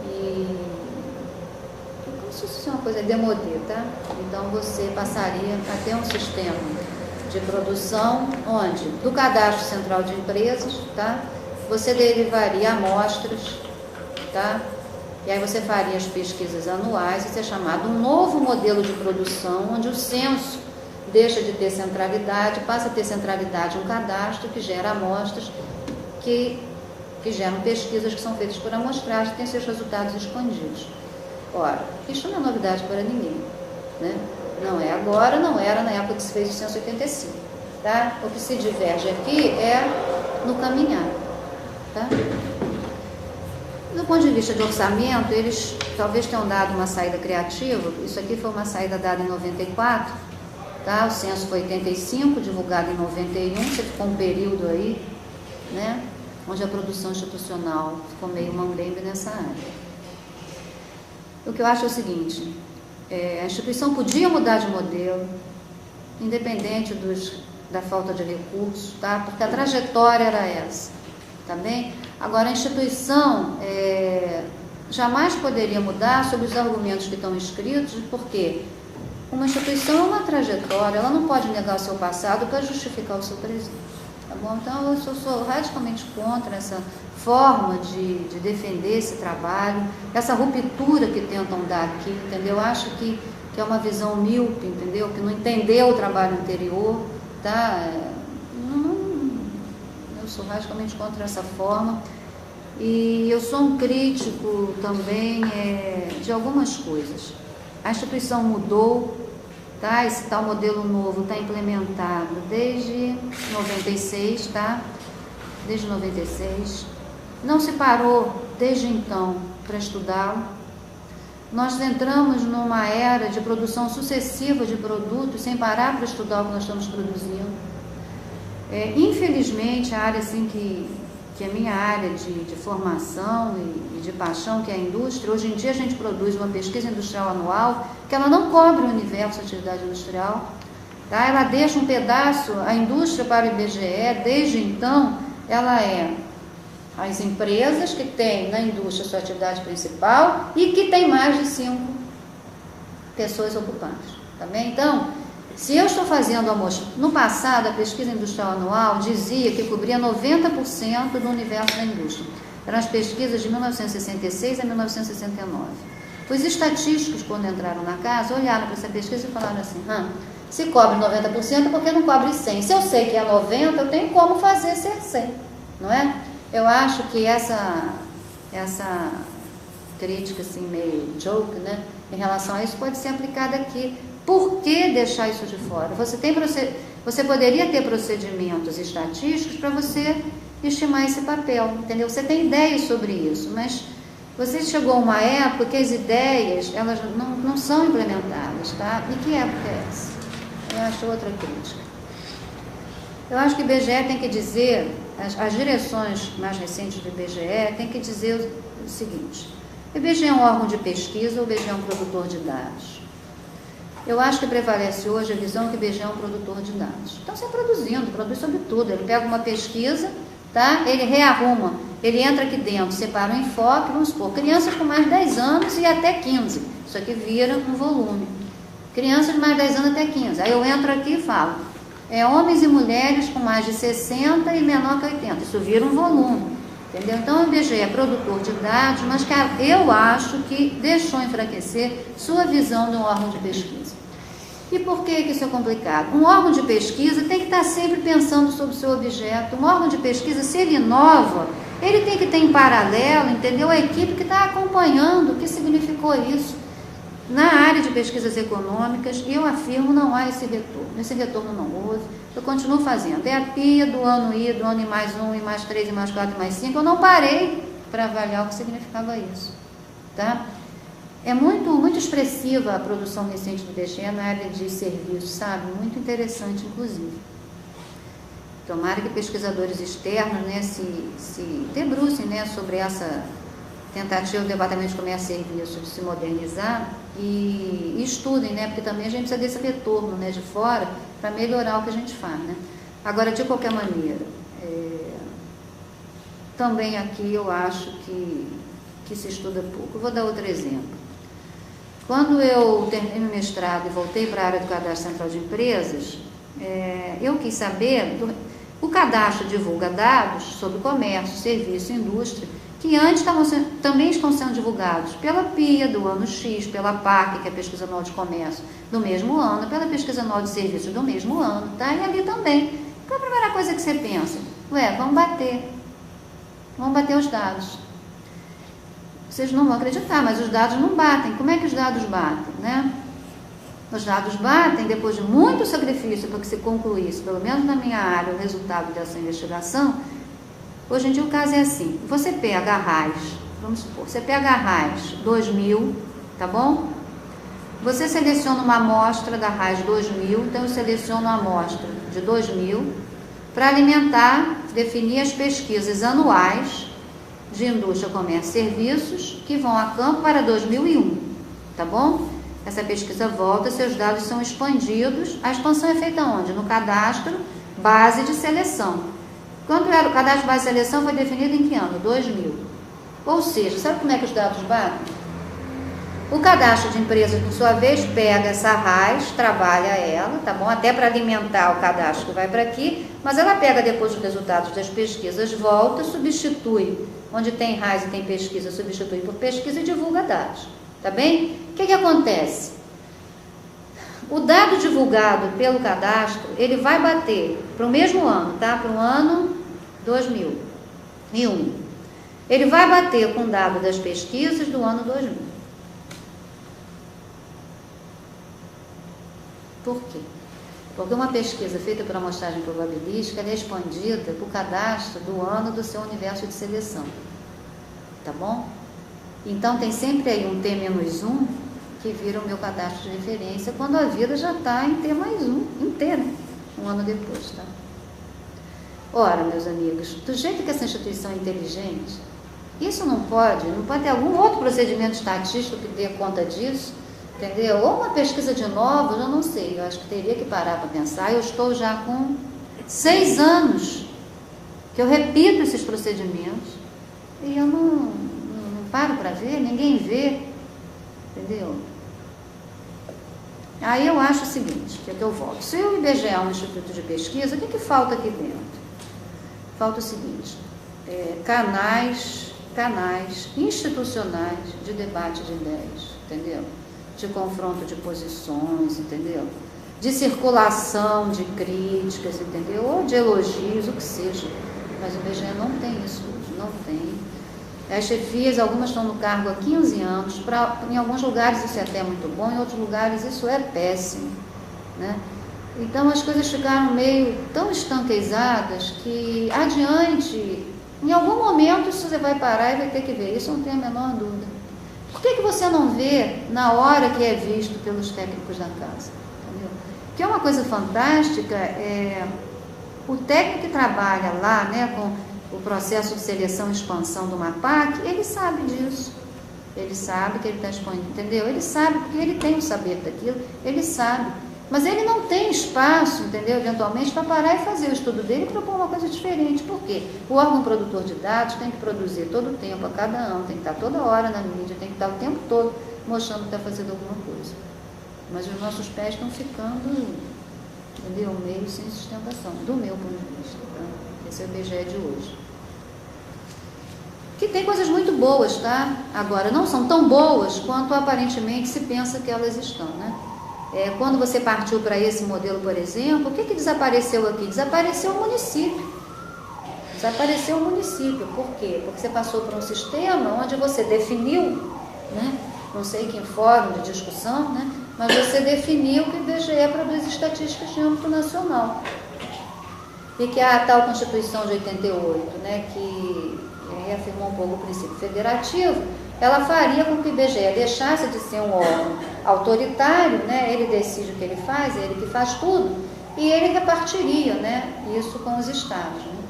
e como se fosse uma coisa demodê, tá? Então você passaria a ter um sistema de produção onde, do cadastro central de empresas, tá? Você derivaria amostras, tá? E aí você faria as pesquisas anuais, isso é chamado um novo modelo de produção, onde o censo deixa de ter centralidade, passa a ter centralidade um cadastro que gera amostras, que geram pesquisas que são feitas por amostragem e têm seus resultados escondidos. Ora, isso não é novidade para ninguém, né? Não é agora, não era na época que se fez o censo 85, tá? O que se diverge aqui é no caminhar, tá? Do ponto de vista de orçamento, eles talvez tenham dado uma saída criativa. Isso aqui foi uma saída dada em 94, tá? O censo foi 85, divulgado em 91, você ficou um período aí, né, onde a produção institucional ficou meio mambembe nessa área. O que eu acho é o seguinte, a instituição podia mudar de modelo, independente da falta de recursos, tá? Porque a trajetória era essa, tá bem? Agora, a instituição jamais poderia mudar sob os argumentos que estão escritos, porque uma instituição é uma trajetória, ela não pode negar o seu passado para justificar o seu presente, tá bom? Então, eu sou radicalmente contra essa forma de defender esse trabalho, essa ruptura que tentam dar aqui, entendeu? Eu acho que é uma visão míope, entendeu? Que não entendeu o trabalho anterior, tá? Eu sou radicalmente contra essa forma e eu sou um crítico também de algumas coisas. A instituição mudou, tá? Esse tal modelo novo está implementado desde 96, tá? Desde 96. Não se parou desde então para estudá-lo. Nós entramos numa era de produção sucessiva de produtos sem parar para estudar o que nós estamos produzindo. Infelizmente, a área assim, que é minha área de formação e de paixão, que é a indústria, hoje em dia a gente produz uma pesquisa industrial anual que ela não cobre o universo da atividade industrial, tá? Ela deixa um pedaço, a indústria para o IBGE, desde então, ela é as empresas que têm na indústria sua atividade principal e que tem mais de 5 pessoas ocupantes, tá bem? Então, se eu estou fazendo amostra, no passado a pesquisa industrial anual dizia que cobria 90% do universo da indústria. Eram as pesquisas de 1966 a 1969. Os estatísticos, quando entraram na casa, olharam para essa pesquisa e falaram assim, se cobre 90%, por que não cobre 100%? Se eu sei que é 90%, eu tenho como fazer ser 100%, não é? Eu acho que essa crítica assim, meio joke, né, em relação a isso pode ser aplicada aqui. Por que deixar isso de fora? Você poderia ter procedimentos estatísticos para você estimar esse papel, entendeu? Você tem ideias sobre isso, mas você chegou a uma época que as ideias, elas não são implementadas, tá? E que época é essa? Eu acho outra crítica. Eu acho que o IBGE tem que dizer, as direções mais recentes do IBGE tem que dizer o seguinte, o IBGE é um órgão de pesquisa ou o IBGE é um produtor de dados? Eu acho que prevalece hoje a visão que o IBGE é um produtor de dados. Então, você produz sobre tudo. Ele pega uma pesquisa, tá? Ele rearruma, ele entra aqui dentro, separa o enfoque, vamos supor, crianças com mais de 10 anos e até 15, isso aqui vira um volume. Crianças de mais de 10 anos até 15, aí eu entro aqui e falo, homens e mulheres com mais de 60 e menor que 80, isso vira um volume, entendeu? Então o IBGE é produtor de dados, mas cara, eu acho que deixou enfraquecer sua visão de um órgão de pesquisa. E por que isso é complicado? Um órgão de pesquisa tem que estar sempre pensando sobre o seu objeto. Um órgão de pesquisa, se ele inova, ele tem que ter em paralelo, entendeu? A equipe que está acompanhando o que significou isso. Na área de pesquisas econômicas, eu afirmo, não há esse retorno. Esse retorno não houve. Eu continuo fazendo. É a PIA do ano I, do ano I mais 1, I mais 3, I mais 4, I mais 5. Eu não parei para avaliar o que significava isso. Tá? É muito expressiva a produção recente do IBGE na área de serviços, sabe? Muito interessante, inclusive. Tomara que pesquisadores externos, né, se debrucem, né, sobre essa tentativa do Departamento de Comércio e Serviços de se modernizar e estudem, né, porque também a gente precisa desse retorno, né, de fora para melhorar o que a gente faz, né. Agora, de qualquer maneira, também aqui eu acho que se estuda pouco. Eu vou dar outro exemplo. Quando eu terminei meu mestrado e voltei para a área do Cadastro Central de Empresas, eu quis saber, o cadastro divulga dados sobre comércio, serviço e indústria, que antes também estão sendo divulgados pela PIA do ano X, pela PAC, que é a Pesquisa Anual de Comércio, do mesmo ano, pela Pesquisa Anual de Serviços do mesmo ano, tá? E ali também. Qual a primeira coisa que você pensa? Vamos bater os dados. Vocês não vão acreditar, mas os dados não batem. Como é que os dados batem, né? Os dados batem depois de muito sacrifício para que se concluísse, pelo menos na minha área, o resultado dessa investigação. Hoje em dia o caso é assim, você pega a RAIS, vamos supor, você pega a RAIS 2000, tá bom? Você seleciona uma amostra da RAIS 2000, então eu seleciono uma amostra de 2000 para alimentar, definir as pesquisas anuais de indústria, comércio e serviços que vão a campo para 2001, tá bom? Essa pesquisa volta, seus dados são expandidos. A expansão é feita onde? No cadastro base de seleção. Quando era o cadastro base de seleção foi definido em que ano? 2000. Ou seja, sabe como é que os dados batem? O cadastro de empresas, por sua vez, pega essa RAIS, trabalha ela, tá bom? Até para alimentar o cadastro que vai para aqui, mas ela pega depois os resultados das pesquisas, volta, substitui, onde tem RAIS e tem pesquisa, substitui por pesquisa e divulga dados, tá bem? O que acontece? O dado divulgado pelo cadastro, ele vai bater para o mesmo ano, tá? Para o ano 2001. Ele vai bater com o dado das pesquisas do ano 2000. Por quê? Porque uma pesquisa feita por amostragem probabilística é expandida para o cadastro do ano do seu universo de seleção. Tá bom? Então, tem sempre aí um T-1 que vira o meu cadastro de referência quando a vida já está em T+1 inteira, um ano depois, tá? Ora, meus amigos, do jeito que essa instituição é inteligente, isso não pode ter algum outro procedimento estatístico que dê conta disso, entendeu? Ou uma pesquisa de novos, eu não sei, eu acho que teria que parar para pensar. Eu estou já com 6 anos que eu repito esses procedimentos e eu não paro para ver, ninguém vê, entendeu? Aí eu acho o seguinte, que é que eu volto. Se o IBGE é um instituto de pesquisa, o que falta aqui dentro? Falta o seguinte, canais institucionais de debate de ideias, entendeu? De confronto de posições, entendeu? De circulação de críticas, entendeu? Ou de elogios, o que seja. Mas o IBGE não tem isso hoje, não tem. As chefias, algumas estão no cargo há 15 anos, em alguns lugares isso é até muito bom, em outros lugares isso é péssimo, né? Então as coisas ficaram meio tão estanqueizadas que adiante, em algum momento isso você vai parar e vai ter que ver, isso não tem a menor dúvida. Por que você não vê na hora que é visto pelos técnicos da casa? Entendeu? Que é uma coisa fantástica, o técnico que trabalha lá, né, com o processo de seleção e expansão do MAPAC, ele sabe disso. Ele sabe que ele está expandindo, entendeu? Ele sabe, porque ele tem o saber daquilo, ele sabe. Mas ele não tem espaço, entendeu, eventualmente, para parar e fazer o estudo dele e propor uma coisa diferente. Por quê? O órgão produtor de dados tem que produzir todo o tempo, a cada ano, tem que estar toda hora na mídia, tem que estar o tempo todo mostrando que está fazendo alguma coisa. Mas os nossos pés estão ficando, entendeu, meio sem sustentação, do meu ponto de vista. Tá? Esse é o IBGE de hoje. Que tem coisas muito boas, tá? Agora, não são tão boas quanto aparentemente se pensa que elas estão, né? Quando você partiu para esse modelo, por exemplo, o que desapareceu aqui? Desapareceu o município. Desapareceu o município. Por quê? Porque você passou por um sistema onde você definiu, né? Não sei que em fórum de discussão, né? Mas você definiu que o IBGE produz estatísticas de âmbito nacional. E que a tal Constituição de 88, né, que reafirmou um pouco o princípio federativo, ela faria com que o IBGE deixasse de ser um órgão autoritário, né? Ele decide o que ele faz, é ele que faz tudo, e ele repartiria, né, isso com os estados. Né?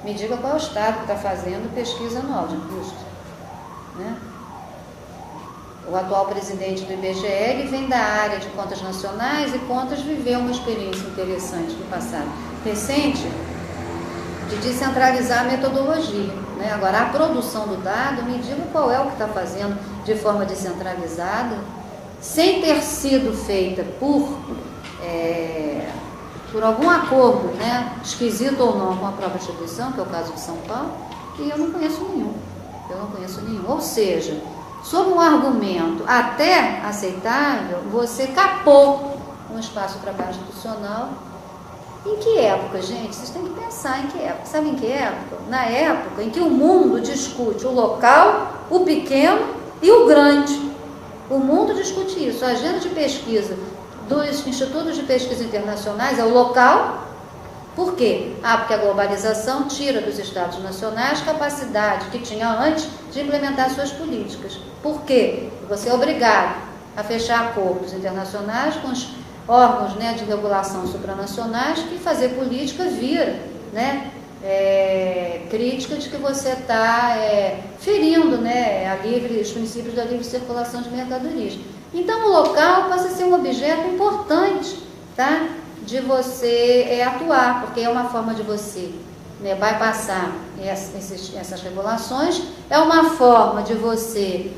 Me diga qual é o estado que está fazendo pesquisa anual de custo. Né? O atual presidente do IBGE, ele vem da área de contas nacionais e contas viveu uma experiência interessante no passado recente, de descentralizar a metodologia. Né? Agora, a produção do dado, me diga qual é o que está fazendo de forma descentralizada, sem ter sido feita por algum acordo, né, esquisito ou não, com a própria instituição, que é o caso de São Paulo, e eu não conheço nenhum. Ou seja, sob um argumento até aceitável, você capou um espaço de trabalho institucional. Em que época, gente? Vocês têm que pensar em que época. Sabe em que época? Na época em que o mundo discute o local, o pequeno e o grande. O mundo discute isso. A agenda de pesquisa dos institutos de pesquisa internacionais é o local. Por quê? Porque a globalização tira dos estados nacionais capacidade que tinha antes de implementar suas políticas. Por quê? Você é obrigado a fechar acordos internacionais com os órgãos, né, de regulação supranacionais, que fazer política vira, né, crítica de que você está ferindo, né, os princípios da livre circulação de mercadorias. Então, o local passa a ser um objeto importante, tá, de você atuar, porque é uma forma de você, né, bypassar essas regulações, é uma forma de você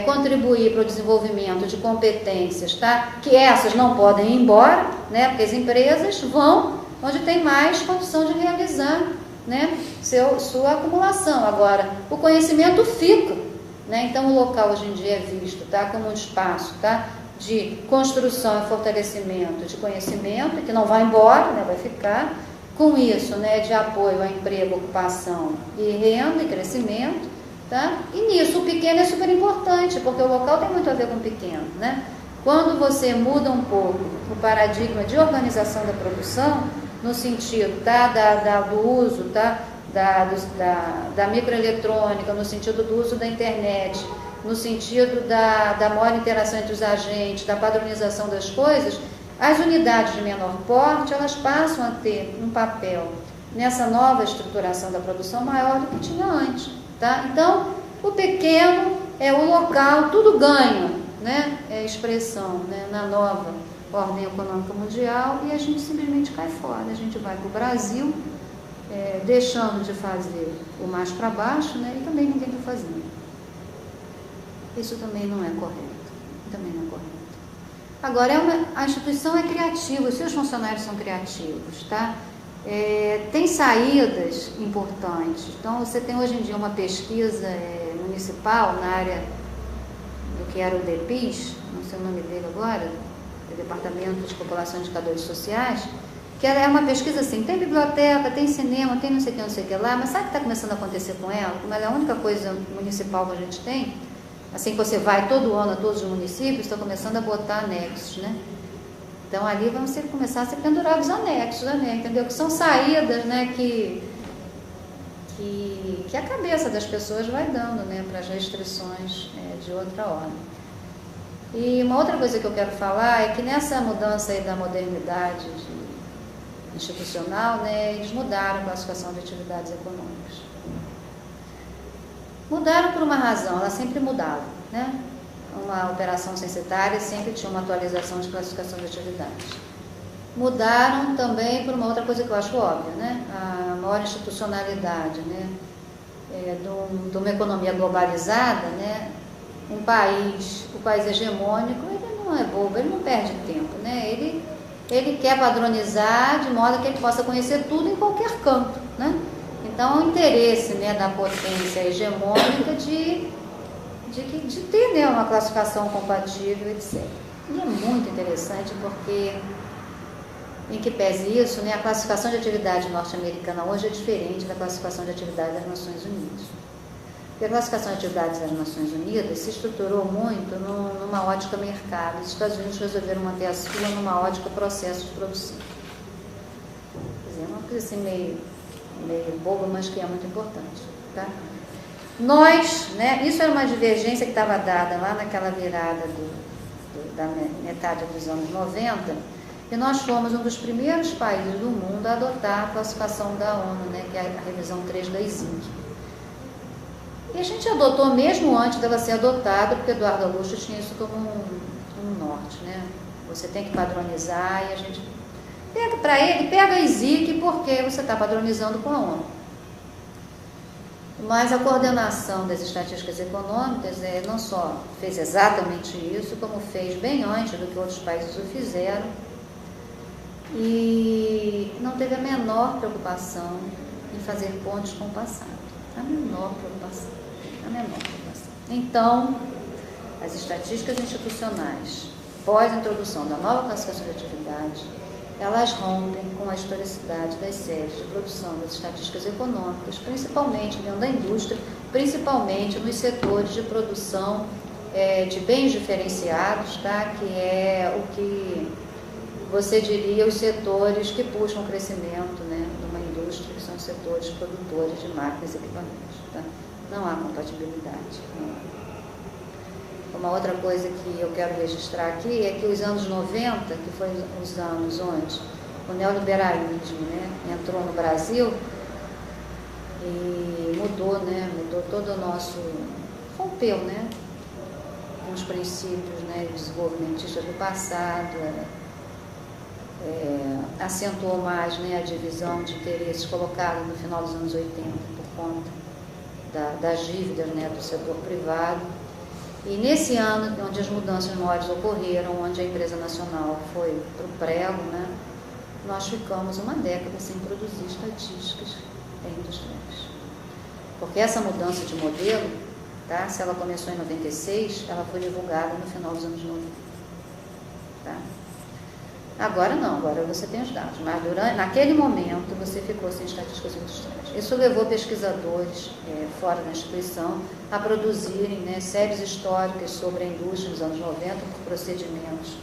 contribuir para o desenvolvimento de competências, tá? Que essas não podem ir embora, né? Porque as empresas vão onde tem mais condição de realizar, né, sua acumulação. Agora, o conhecimento fica, né? Então, o local hoje em dia é visto, tá, como um espaço, tá, de construção e fortalecimento de conhecimento, que não vai embora, né, vai ficar. Com isso, né, de apoio a emprego, ocupação e renda e crescimento, tá? E nisso o pequeno é super importante, porque o local tem muito a ver com o pequeno, né? Quando você muda um pouco o paradigma de organização da produção, no sentido, tá, do uso, tá, da microeletrônica, no sentido do uso da internet, no sentido da maior interação entre os agentes, da padronização das coisas, as unidades de menor porte, elas passam a ter um papel nessa nova estruturação da produção maior do que tinha antes, tá? Então, o pequeno é o local, tudo ganha, né, expressão, né, na nova ordem econômica mundial, e a gente simplesmente cai fora. A gente vai para o Brasil, deixando de fazer o mais para baixo, né, e também ninguém está fazendo. Isso também não é correto. Também não é correto. Agora, a instituição é criativa, os seus funcionários são criativos, tá? Tem saídas importantes. Então, você tem hoje em dia uma pesquisa municipal na área do que era o DEPIS, não sei o nome dele agora, o Departamento de População e Indicadores Sociais, que é uma pesquisa assim, tem biblioteca, tem cinema, tem não sei o que lá, mas sabe o que está começando a acontecer com ela? Como ela é a única coisa municipal que a gente tem, assim que você vai todo ano a todos os municípios, estão começando a botar anexos, né? Então, ali vão começar a ser pendurados anexos, né? Entendeu? Que são saídas, né, que a cabeça das pessoas vai dando, né, para as restrições de outra ordem. E uma outra coisa que eu quero falar é que nessa mudança aí da modernidade institucional, né, eles mudaram a classificação de atividades econômicas. Mudaram por uma razão, ela sempre mudava, né? uma operação censitária sempre tinha uma atualização de classificação de atividades. Mudaram também por uma outra coisa que eu acho óbvia, né? A maior institucionalidade, né? De uma economia globalizada, né? O país hegemônico, ele não é bobo, ele não perde tempo, né? Ele quer padronizar de modo que ele possa conhecer tudo em qualquer canto, né? Então, o interesse, né, da potência hegemônica de ter, né, uma classificação compatível, etc. E é muito interessante porque, em que pese isso, né, a classificação de atividade norte-americana hoje é diferente da classificação de atividade das Nações Unidas. Porque a classificação de atividades das Nações Unidas se estruturou muito numa ótica mercado. Os Estados Unidos resolveram manter a sua numa ótica processo de produção. Quer dizer, é uma coisa assim meio boba, mas que é muito importante. Tá? Nós, né, isso era uma divergência que estava dada lá naquela virada da metade dos anos 90, e nós fomos um dos primeiros países do mundo a adotar a classificação da ONU, né, que é a revisão 3 da ISINC. E a gente adotou mesmo antes dela ser adotada, porque Eduardo Augusto tinha isso como um norte, né? Você tem que padronizar e a gente pega a ISIC porque você está padronizando com a ONU. Mas a coordenação das estatísticas econômicas não só fez exatamente isso, como fez bem antes do que outros países o fizeram, e não teve a menor preocupação em fazer pontes com o passado. A menor preocupação. Então, as estatísticas institucionais, pós a introdução da nova classificação de atividade, elas rompem com a historicidade das séries de produção das estatísticas econômicas, principalmente dentro da indústria, principalmente nos setores de produção de bens diferenciados, tá? Que é o que você diria os setores que puxam o crescimento, né, de uma indústria, que são os setores produtores de máquinas e equipamentos. Tá? Não há compatibilidade. Uma outra coisa que eu quero registrar aqui é que os anos 90, que foram os anos onde o neoliberalismo, né, entrou no Brasil e mudou todo o nosso, rompeu, né, com os princípios, né, desenvolvimentistas do passado, acentuou mais, né, a divisão de interesses colocada no final dos anos 80 por conta das dívidas, né, do setor privado. E nesse ano, onde as mudanças maiores ocorreram, onde a empresa nacional foi para o prego, né, nós ficamos uma década sem produzir estatísticas industriais. Porque essa mudança de modelo, tá, se ela começou em 96, ela foi divulgada no final dos anos 90. Tá? Agora não, agora você tem os dados, mas naquele momento você ficou sem estatísticas industriais. Isso levou pesquisadores fora da instituição a produzirem, né, séries históricas sobre a indústria nos anos 90 por procedimentos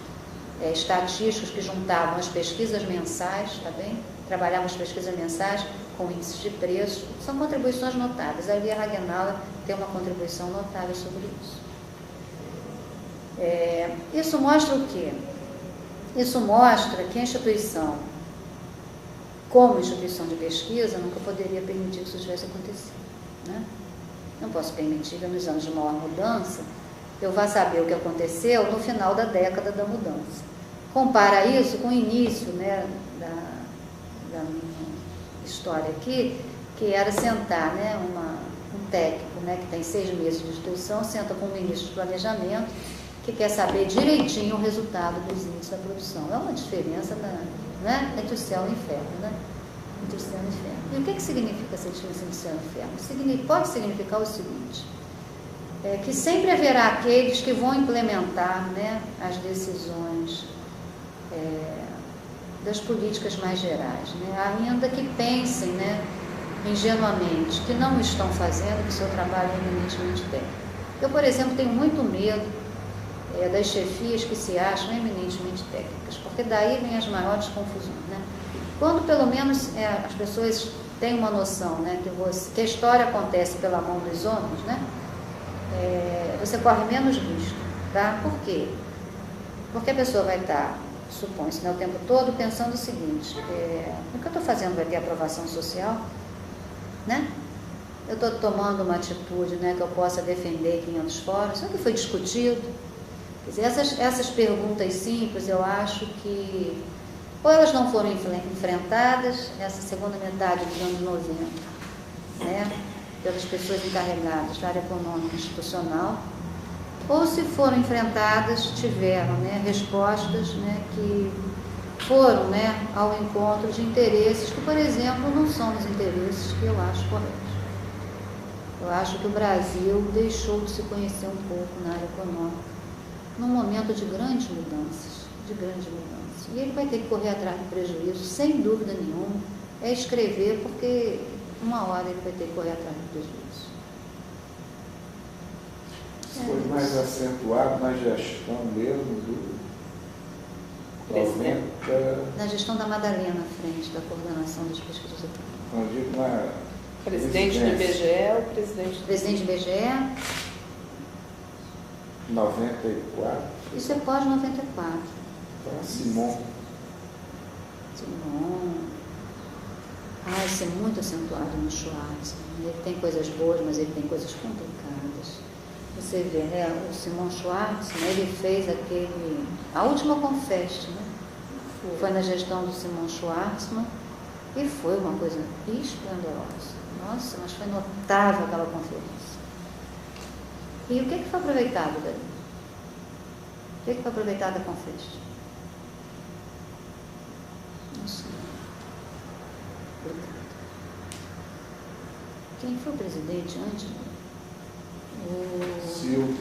estatísticos que juntavam as pesquisas mensais, tá bem? Trabalhavam as pesquisas mensais com índices de preço, são contribuições notáveis. A Lia Hagenauer tem uma contribuição notável sobre isso. Isso mostra o quê? Isso mostra que a instituição, como instituição de pesquisa, nunca poderia permitir que isso tivesse acontecido. Né? Não posso permitir que nos anos de maior mudança eu vá saber o que aconteceu no final da década da mudança. Compara isso com o início, né, da minha história aqui, que era sentar, né, um técnico, né, que tem 6 meses de instituição, senta com o ministro de planejamento, que quer saber direitinho o resultado dos índices da produção. É uma diferença, né, entre o céu e o inferno, né? Entre o céu e o inferno. E o que significa essa diferença entre o céu e o inferno? Pode significar o seguinte, que sempre haverá aqueles que vão implementar, né, as decisões das políticas mais gerais, né, ainda que pensem, né, ingenuamente, que não estão fazendo, que o seu trabalho é eminentemente técnico. Eu, por exemplo, tenho muito medo das chefias que se acham eminentemente técnicas, porque daí vem as maiores confusões, né? Quando pelo menos as pessoas têm uma noção, né, que a história acontece pela mão dos homens, né, você corre menos risco, tá? Por quê? Porque a pessoa vai estar, supõe-se, né, o tempo todo pensando o seguinte, o que eu estou fazendo vai ter aprovação social, né? eu estou tomando uma atitude, né, que eu possa defender 500 fóruns? Isso é o que foi discutido. Quer dizer, essas perguntas simples, eu acho que ou elas não foram enfrentadas nessa segunda metade dos anos 90, né, pelas pessoas encarregadas da área econômica e institucional, ou se foram enfrentadas, tiveram, né, respostas, né, que foram, né, ao encontro de interesses que, por exemplo, não são os interesses que eu acho corretos. Eu acho que o Brasil deixou de se conhecer um pouco na área econômica, num momento de grandes mudanças, E ele vai ter que correr atrás do prejuízo, sem dúvida nenhuma, é escrever, porque uma hora ele vai ter que correr atrás do prejuízo. Foi mais acentuado na gestão mesmo do 90... Na gestão da Madalena, à frente da coordenação das pesquisas econômicas. Não digo na Presidente do IBGE, o presidente do IBGE. 94. Isso é pós-94. Então, Simon. Isso é muito acentuado no Schwartz. Ele tem coisas boas, mas ele tem coisas complicadas. Você vê, né, o Simon Schwartz, né, ele fez a última Confest, né? Foi na gestão do Simon Schwartzman e foi uma coisa esplendorosa. Nossa, mas foi notável aquela conferência. E o que foi aproveitado dali? O que foi aproveitado da Confest? Não sei. Obrigada. Quem foi o presidente antes? Silvio.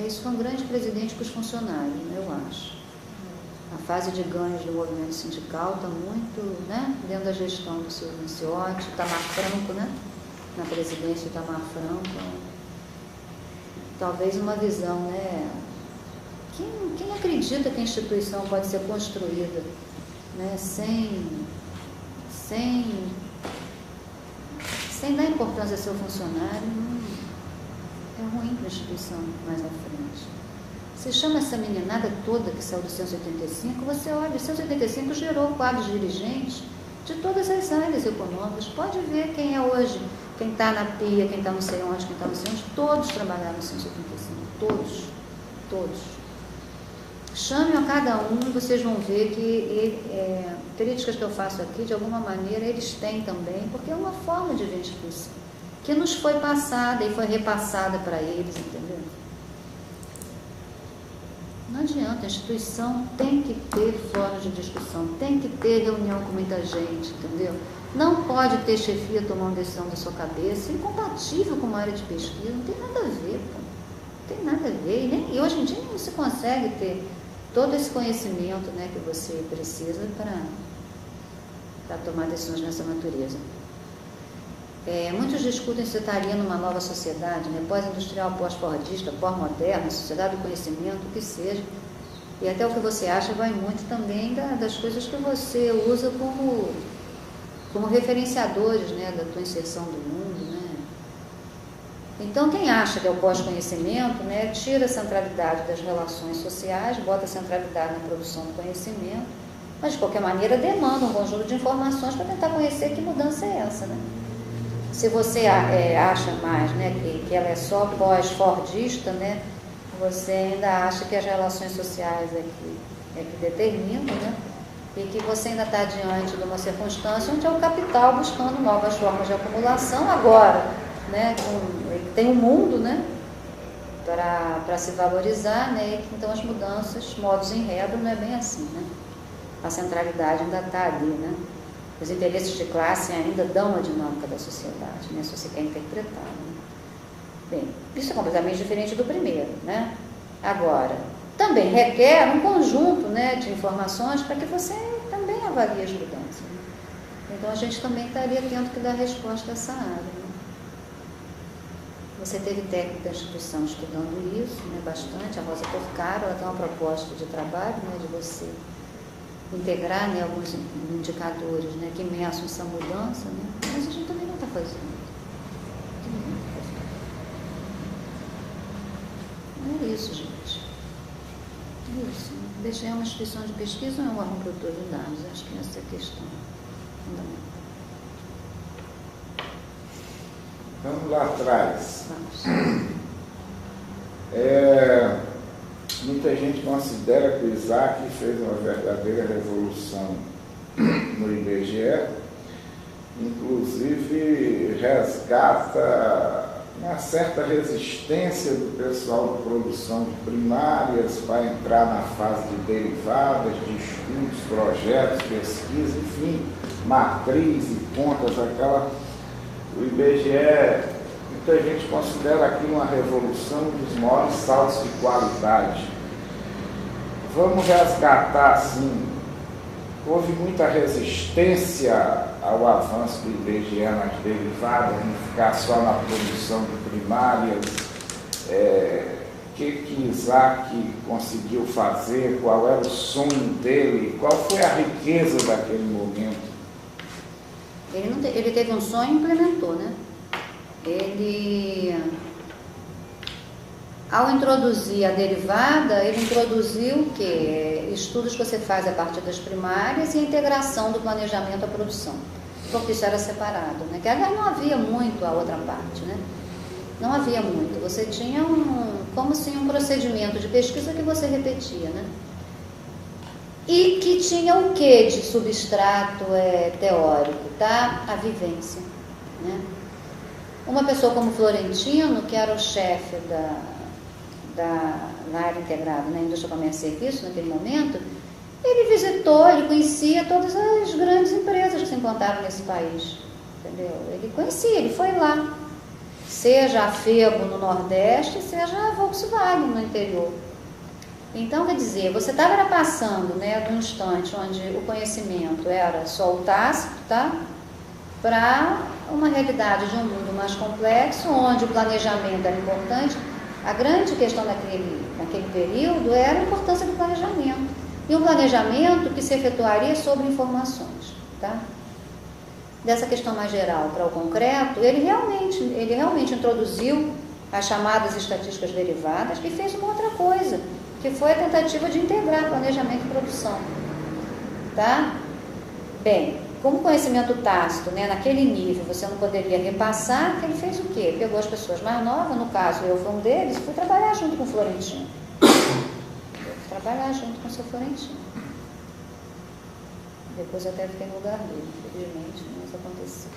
Isso foi um grande presidente para os funcionários, né, eu acho. A fase de ganhos do movimento sindical está muito, né, dentro da gestão do Silvio Micciotti, Itamar Franco, né, na presidência do Itamar Franco. Talvez uma visão, né, quem acredita que a instituição pode ser construída, né, sem dar importância ao seu funcionário, é ruim para a instituição mais à frente. Você chama essa meninada toda que saiu do 185, você olha, o 185 gerou quadros dirigentes de todas as áreas econômicas. Pode ver quem é hoje, quem está na PIA, quem está não sei onde, quem está não sei onde, todos trabalharam no 185, todos. Chame a cada um e vocês vão ver que críticas que eu faço aqui, de alguma maneira, eles têm também, porque é uma forma de ver a instituição, que nos foi passada e foi repassada para eles, entendeu? Não adianta, a instituição tem que ter fóruns de discussão, tem que ter reunião com muita gente, entendeu? Não pode ter chefia tomando decisão da sua cabeça, incompatível com uma área de pesquisa, não tem nada a ver, pô. Não tem nada a ver, e hoje em dia não se consegue ter todo esse conhecimento, né, que você precisa para tomar decisões nessa natureza. Muitos discutem se estaria numa nova sociedade, né, pós-industrial, pós-fordista, pós-moderna, sociedade do conhecimento, o que seja. E até o que você acha vai muito também das coisas que você usa como referenciadores, né, da tua inserção do mundo, né. Então, quem acha que é o pós-conhecimento, né, tira a centralidade das relações sociais, bota a centralidade na produção do conhecimento, mas, de qualquer maneira, demanda um conjunto de informações para tentar conhecer que mudança é essa, né? Se você acha mais, né, que ela é só pós-fordista, né, você ainda acha que as relações sociais é que determinam, né, e que você ainda está diante de uma circunstância onde é o capital buscando novas formas de acumulação agora, né, tem um mundo, né, para se valorizar, né, então as mudanças, modos em regra, não é bem assim, né, a centralidade ainda está ali, né. Os interesses de classe ainda dão a dinâmica da sociedade, né, se você quer interpretar. Né? Bem, isso é completamente diferente do primeiro, né? Agora, também requer um conjunto, né, de informações para que você também avalie as mudanças. Né? Então, a gente também estaria tendo que dar resposta a essa área. Né? Você teve técnico da instituição estudando isso, né, bastante. A Rosa Porcaro, ela tem uma proposta de trabalho, né, de você integrar, né, alguns indicadores, né, que meçam essa mudança, né, mas a gente também não está fazendo. Não é isso, gente. É isso. Deixar uma instituição de pesquisa ou é um órgão produtor de dados? Acho que essa é a questão fundamental. Vamos lá atrás. Vamos. Muita gente considera que o Isaac fez uma verdadeira revolução no IBGE, inclusive resgata uma certa resistência do pessoal de produção de primárias para entrar na fase de derivadas, de estudos, projetos, pesquisa, enfim, matriz e contas, o IBGE, muita gente considera aquilo uma revolução, um dos maiores saltos de qualidade. Vamos resgatar, assim, houve muita resistência ao avanço do IBGE nas derivadas, não ficar só na produção de primárias. O que Isaac conseguiu fazer, qual era o sonho dele, qual foi a riqueza daquele momento? Ele teve um sonho e implementou, né? Ao introduzir a derivada, ele introduziu o quê? Estudos que você faz a partir das primárias e a integração do planejamento à produção, porque isso era separado, né? Que aliás não havia muito a outra parte, né? Não havia muito, você tinha como assim, um procedimento de pesquisa que você repetia, né? E que tinha o que de substrato teórico, tá? A vivência, né? Uma pessoa como Florentino, que era o chefe na área integrada, na indústria, comércio e serviço, naquele momento, ele visitou, ele conhecia todas as grandes empresas que se encontravam nesse país, entendeu? Ele conhecia, ele foi lá, seja a Febo no Nordeste, seja a Volkswagen no interior. Então, quer dizer, você estava passando, né, de um instante onde o conhecimento era só o tácito, tá? Para uma realidade de um mundo mais complexo, onde o planejamento era importante. A grande questão naquele período era a importância do planejamento. E um planejamento que se efetuaria sobre informações, tá? Dessa questão mais geral para o concreto, ele realmente introduziu as chamadas estatísticas derivadas e fez uma outra coisa, que foi a tentativa de integrar planejamento e produção, tá? Bem, como conhecimento tácito, né, naquele nível, você não poderia repassar, ele fez o quê? Pegou as pessoas mais novas, no caso eu fui um deles, fui trabalhar junto com o Florentino. Trabalhar junto com o seu Florentino. Depois eu até fiquei no lugar dele, infelizmente, mas aconteceu.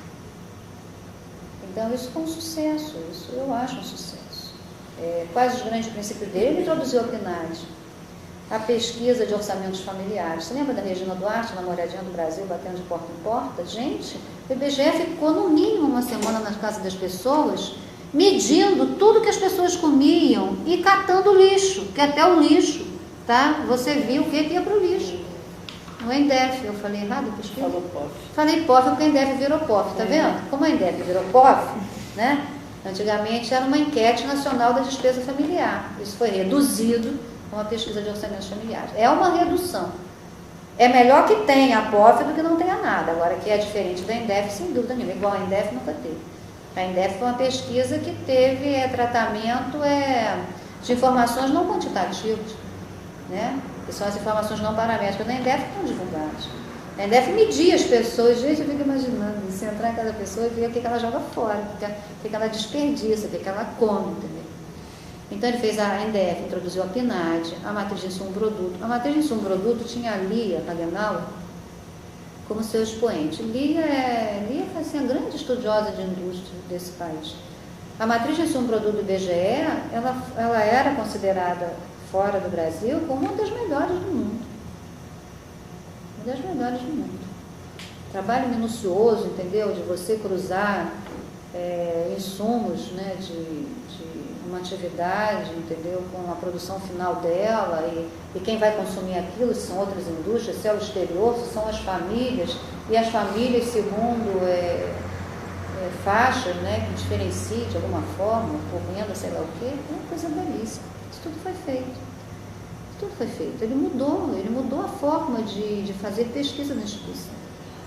Então isso foi um sucesso, isso eu acho um sucesso. Quais os grandes princípios dele? Ele introduziu a PNAD, a pesquisa de orçamentos familiares. Você lembra da Regina Duarte, namoradinha do Brasil, batendo de porta em porta? Gente, o IBGE ficou no mínimo uma semana na casa das pessoas, medindo tudo que as pessoas comiam e catando lixo, que até o lixo, tá? Você viu o que ia para o lixo. No ENDEF, eu falei errado? Falou POF. Falei POF, porque o ENDEF virou POF, tá vendo? Como a ENDEF virou POF, né? Antigamente era uma enquete nacional da despesa familiar. Isso foi reduzido com a pesquisa de orçamentos familiares. É uma redução. É melhor que tenha a POF do que não tenha nada. Agora, que é diferente da ENDEF, sem dúvida nenhuma. Igual a ENDEF nunca teve. A ENDEF foi uma pesquisa que teve tratamento de informações não quantitativas, né? Que são as informações não paramétricas da ENDEF que estão divulgadas. A ENDEF media as pessoas, gente, eu fico imaginando, você entrar em cada pessoa e ver o que ela joga fora, o que ela desperdiça, o que ela come, entendeu? Então ele fez a ENDEF, introduziu a PNAD, a matriz de insumo produto. A matriz de insumo produto tinha a Lia Hagenauer como seu expoente. Lia foi assim, a grande estudiosa de indústria desse país. A matriz de insumo produto do IBGE, ela era considerada fora do Brasil como uma das melhores do mundo. Uma das melhores do mundo. Trabalho minucioso, entendeu? De você cruzar insumos, né, de uma atividade, entendeu? Com a produção final dela e quem vai consumir aquilo, se são outras indústrias, se é o exterior, se são as famílias, e as famílias segundo faixas, né, que diferenciem de alguma forma, por renda, sei lá o quê, é uma coisa belíssima. Isso tudo foi feito. Tudo foi feito. Ele mudou a forma de fazer pesquisa na instituição,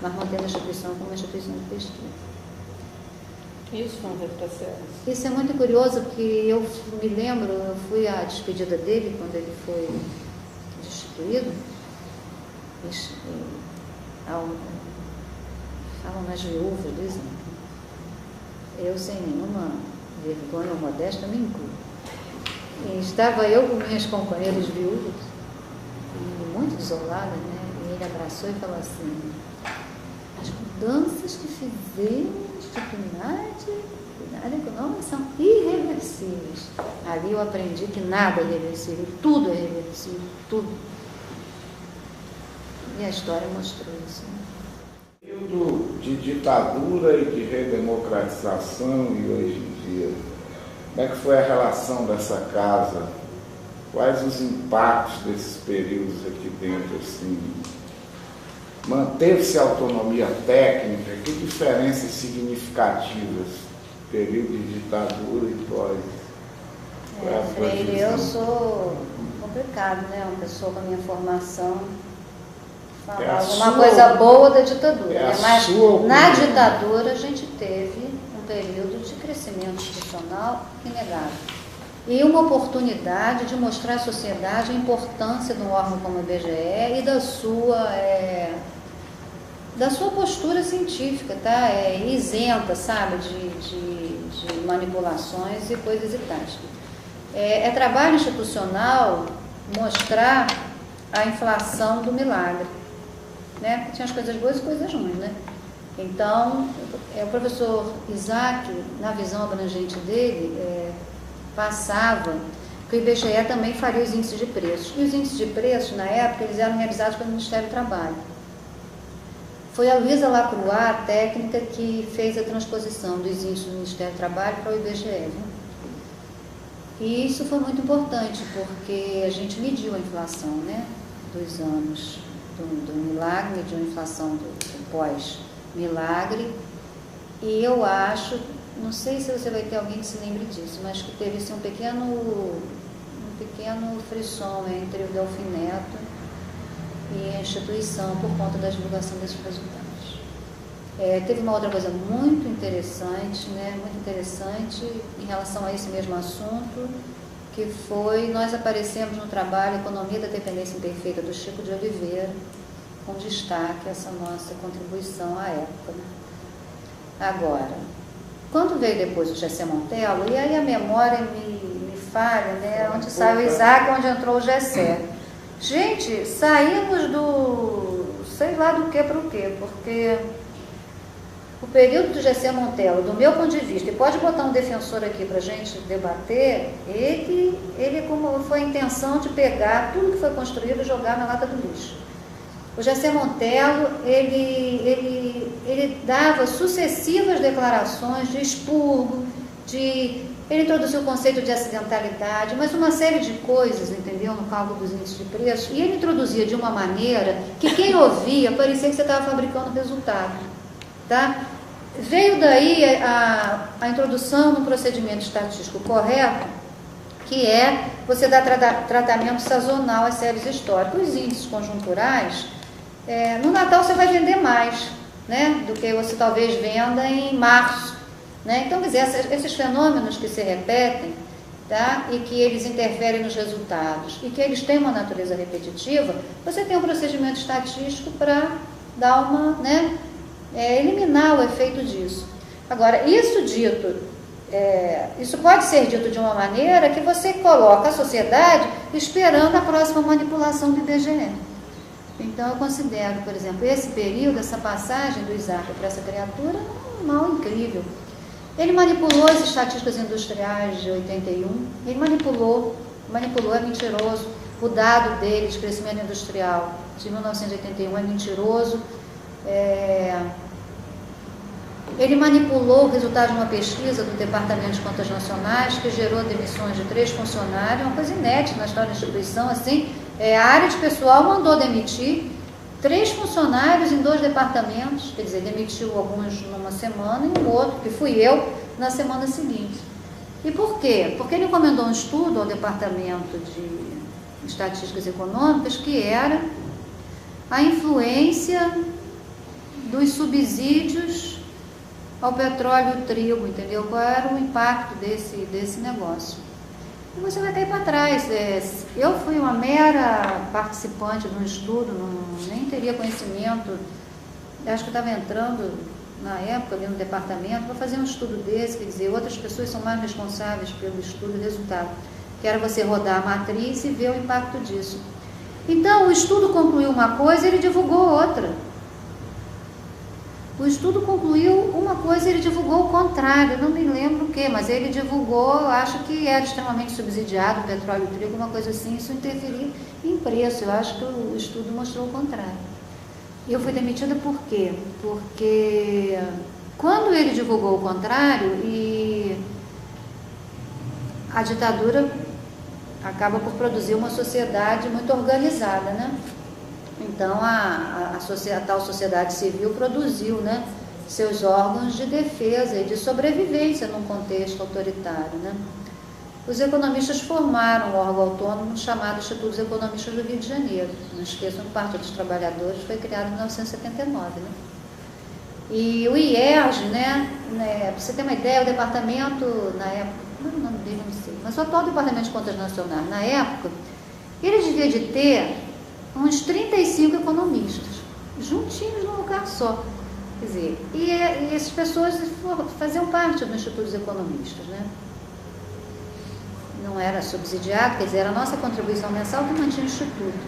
mas mantendo a instituição como uma instituição de pesquisa. Isso foi um retrocesso. Isso é muito curioso, porque eu me lembro, eu fui à despedida dele quando ele foi destituído. Falam nas viúvas, dizem. eu sem nenhuma vergonha ou modéstia me incluo. E estava eu com minhas companheiras viúvas, e muito desolada, né? E ele abraçou e falou assim: as mudanças que fizemos de primária econômica são irreversíveis. Ali eu aprendi que nada é reversível, tudo é reversível, tudo. E a história mostrou isso. Né? Período de ditadura e de redemocratização e hoje em dia, como é que foi a relação dessa casa? Quais os impactos desses períodos aqui dentro, assim? Manteve-se a autonomia técnica? Que diferenças significativas? Período de ditadura e pós? Freire, eu sou complicado, né? Uma pessoa com a minha formação falar alguma coisa boa da ditadura. Né? Mas na ditadura a gente teve um período de crescimento institucional inegável. E uma oportunidade de mostrar à sociedade a importância de um órgão como o IBGE e da sua postura científica, tá? Isenta, sabe, de manipulações e coisas e tais. É trabalho institucional mostrar a inflação do milagre, né? Tinha as coisas boas e coisas ruins, né? Então, o professor Isaac, na visão abrangente dele, passava que o IBGE também faria os índices de preços. E os índices de preços, na época, eles eram realizados pelo Ministério do Trabalho. Foi a Luísa Lacroix, a técnica, que fez a transposição dos índices do Ministério do Trabalho para o IBGE. Né? E isso foi muito importante, porque a gente mediu a inflação, né, dos anos do milagre, mediu a inflação do pós-milagre, e eu acho, não sei se você vai ter alguém que se lembre disso, mas que teve assim, um pequeno frisson entre o Delfim Neto e a instituição por conta da divulgação desses resultados. Teve uma outra coisa muito interessante, né, muito interessante em relação a esse mesmo assunto, que foi, nós aparecemos no trabalho Economia da Dependência Imperfeita do Chico de Oliveira, com destaque essa nossa contribuição à época. Né? Agora, quando veio depois o Gessé Montello, e aí a memória me falha, né, onde saiu o Isaac, onde entrou o Gessé. Gente, saímos do sei lá do que para o quê, porque o período do Gessé Montello, do meu ponto de vista, e pode botar um defensor aqui para a gente debater, ele como foi a intenção de pegar tudo que foi construído e jogar na lata do lixo. O Gessé Montello, ele dava sucessivas declarações de expurgo, ele introduziu o conceito de acidentalidade, mas uma série de coisas, entendeu, no cálculo dos índices de preço, e ele introduzia de uma maneira que quem ouvia parecia que você estava fabricando resultado, tá? Veio daí a introdução no procedimento estatístico correto, que é você dar tratamento sazonal às séries históricas. Os índices conjunturais, no Natal você vai vender mais, né, do que você talvez venda em março. Né? Então, quer dizer, esses fenômenos que se repetem, tá? E que eles interferem nos resultados e que eles têm uma natureza repetitiva, você tem um procedimento estatístico para dar eliminar o efeito disso. Agora, isso pode ser dito de uma maneira que você coloca a sociedade esperando a próxima manipulação do IBGE. Então, eu considero, por exemplo, esse período, essa passagem do Isaac para essa criatura, um mal incrível. Ele manipulou as estatísticas industriais de 81, ele manipulou, é mentiroso. O dado dele de crescimento industrial de 1981 é mentiroso. Ele manipulou o resultado de uma pesquisa do Departamento de Contas Nacionais, que gerou demissões de 3 funcionários, uma coisa inédita na história da instituição, assim. A área de pessoal mandou demitir 3 funcionários em 2 departamentos, quer dizer, demitiu alguns numa semana e o outro, que fui eu, na semana seguinte. E por quê? Porque ele encomendou um estudo ao Departamento de Estatísticas Econômicas, que era a influência dos subsídios ao petróleo e ao trigo, entendeu? Qual era o impacto desse negócio. E você vai cair para trás. Eu fui uma mera participante de um estudo, nem teria conhecimento, acho que estava entrando na época, ali no departamento, para fazer um estudo desse, quer dizer, outras pessoas são mais responsáveis pelo estudo e resultado, que era você rodar a matriz e ver o impacto disso. Então, o estudo concluiu uma coisa e ele divulgou outra. O estudo concluiu uma coisa e ele divulgou o contrário, não me lembro o que, mas ele divulgou, acho que era extremamente subsidiado, petróleo e trigo, uma coisa assim, isso interferia em preço, eu acho que o estudo mostrou o contrário. E eu fui demitida por quê? Porque quando ele divulgou o contrário, e a ditadura acaba por produzir uma sociedade muito organizada, né? Então, a tal sociedade civil produziu, né, seus órgãos de defesa e de sobrevivência num contexto autoritário, né? Os economistas formaram um órgão autônomo chamado Instituto dos Economistas do Rio de Janeiro. Não esqueçam que o Partido dos Trabalhadores foi criado em 1979, né? E o IERJ, né, para você ter uma ideia, o departamento, na época, não é o nome dele, não sei, mas o atual Departamento de Contas Nacionais, na época, ele devia de ter uns 35 economistas, juntinhos num lugar só. Quer dizer, e essas pessoas faziam parte do Instituto dos Economistas, né? Não era subsidiado, quer dizer, era a nossa contribuição mensal que mantinha o Instituto.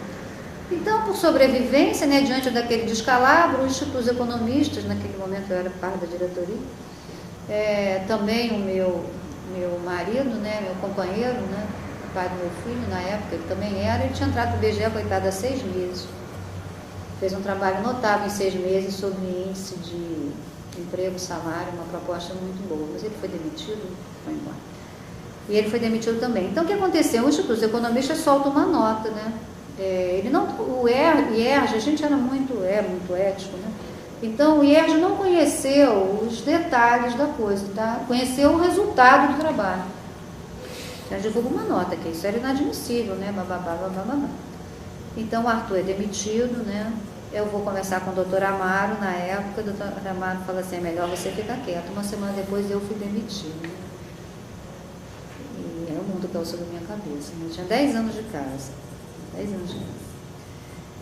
Então, por sobrevivência, né, diante daquele descalabro, o Instituto dos Economistas, naquele momento eu era parte da diretoria, também o meu marido, né, meu companheiro, né, pai do meu filho, na época, ele também era, ele tinha entrado no IBGE, coitado, há 6 meses. Fez um trabalho notável em 6 meses sobre índice de emprego, salário, uma proposta muito boa. Mas ele foi demitido, foi embora. E ele foi demitido também. Então, o que aconteceu? O Instituto dos Economistas solta uma nota, né? O IERJ, a gente era muito ético, né? Então, o IERJ não conheceu os detalhes da coisa, tá? Conheceu o resultado do trabalho. Já divulga uma nota, que isso era inadmissível, né? Bababá. Então, o Arthur é demitido, né? Eu vou conversar com o doutor Amaro, na época, o doutor Amaro fala assim, é melhor você ficar quieto. Uma semana depois eu fui demitido. E é o mundo que caiu sobre a minha cabeça. Eu tinha 10 anos de casa. 10 anos de casa.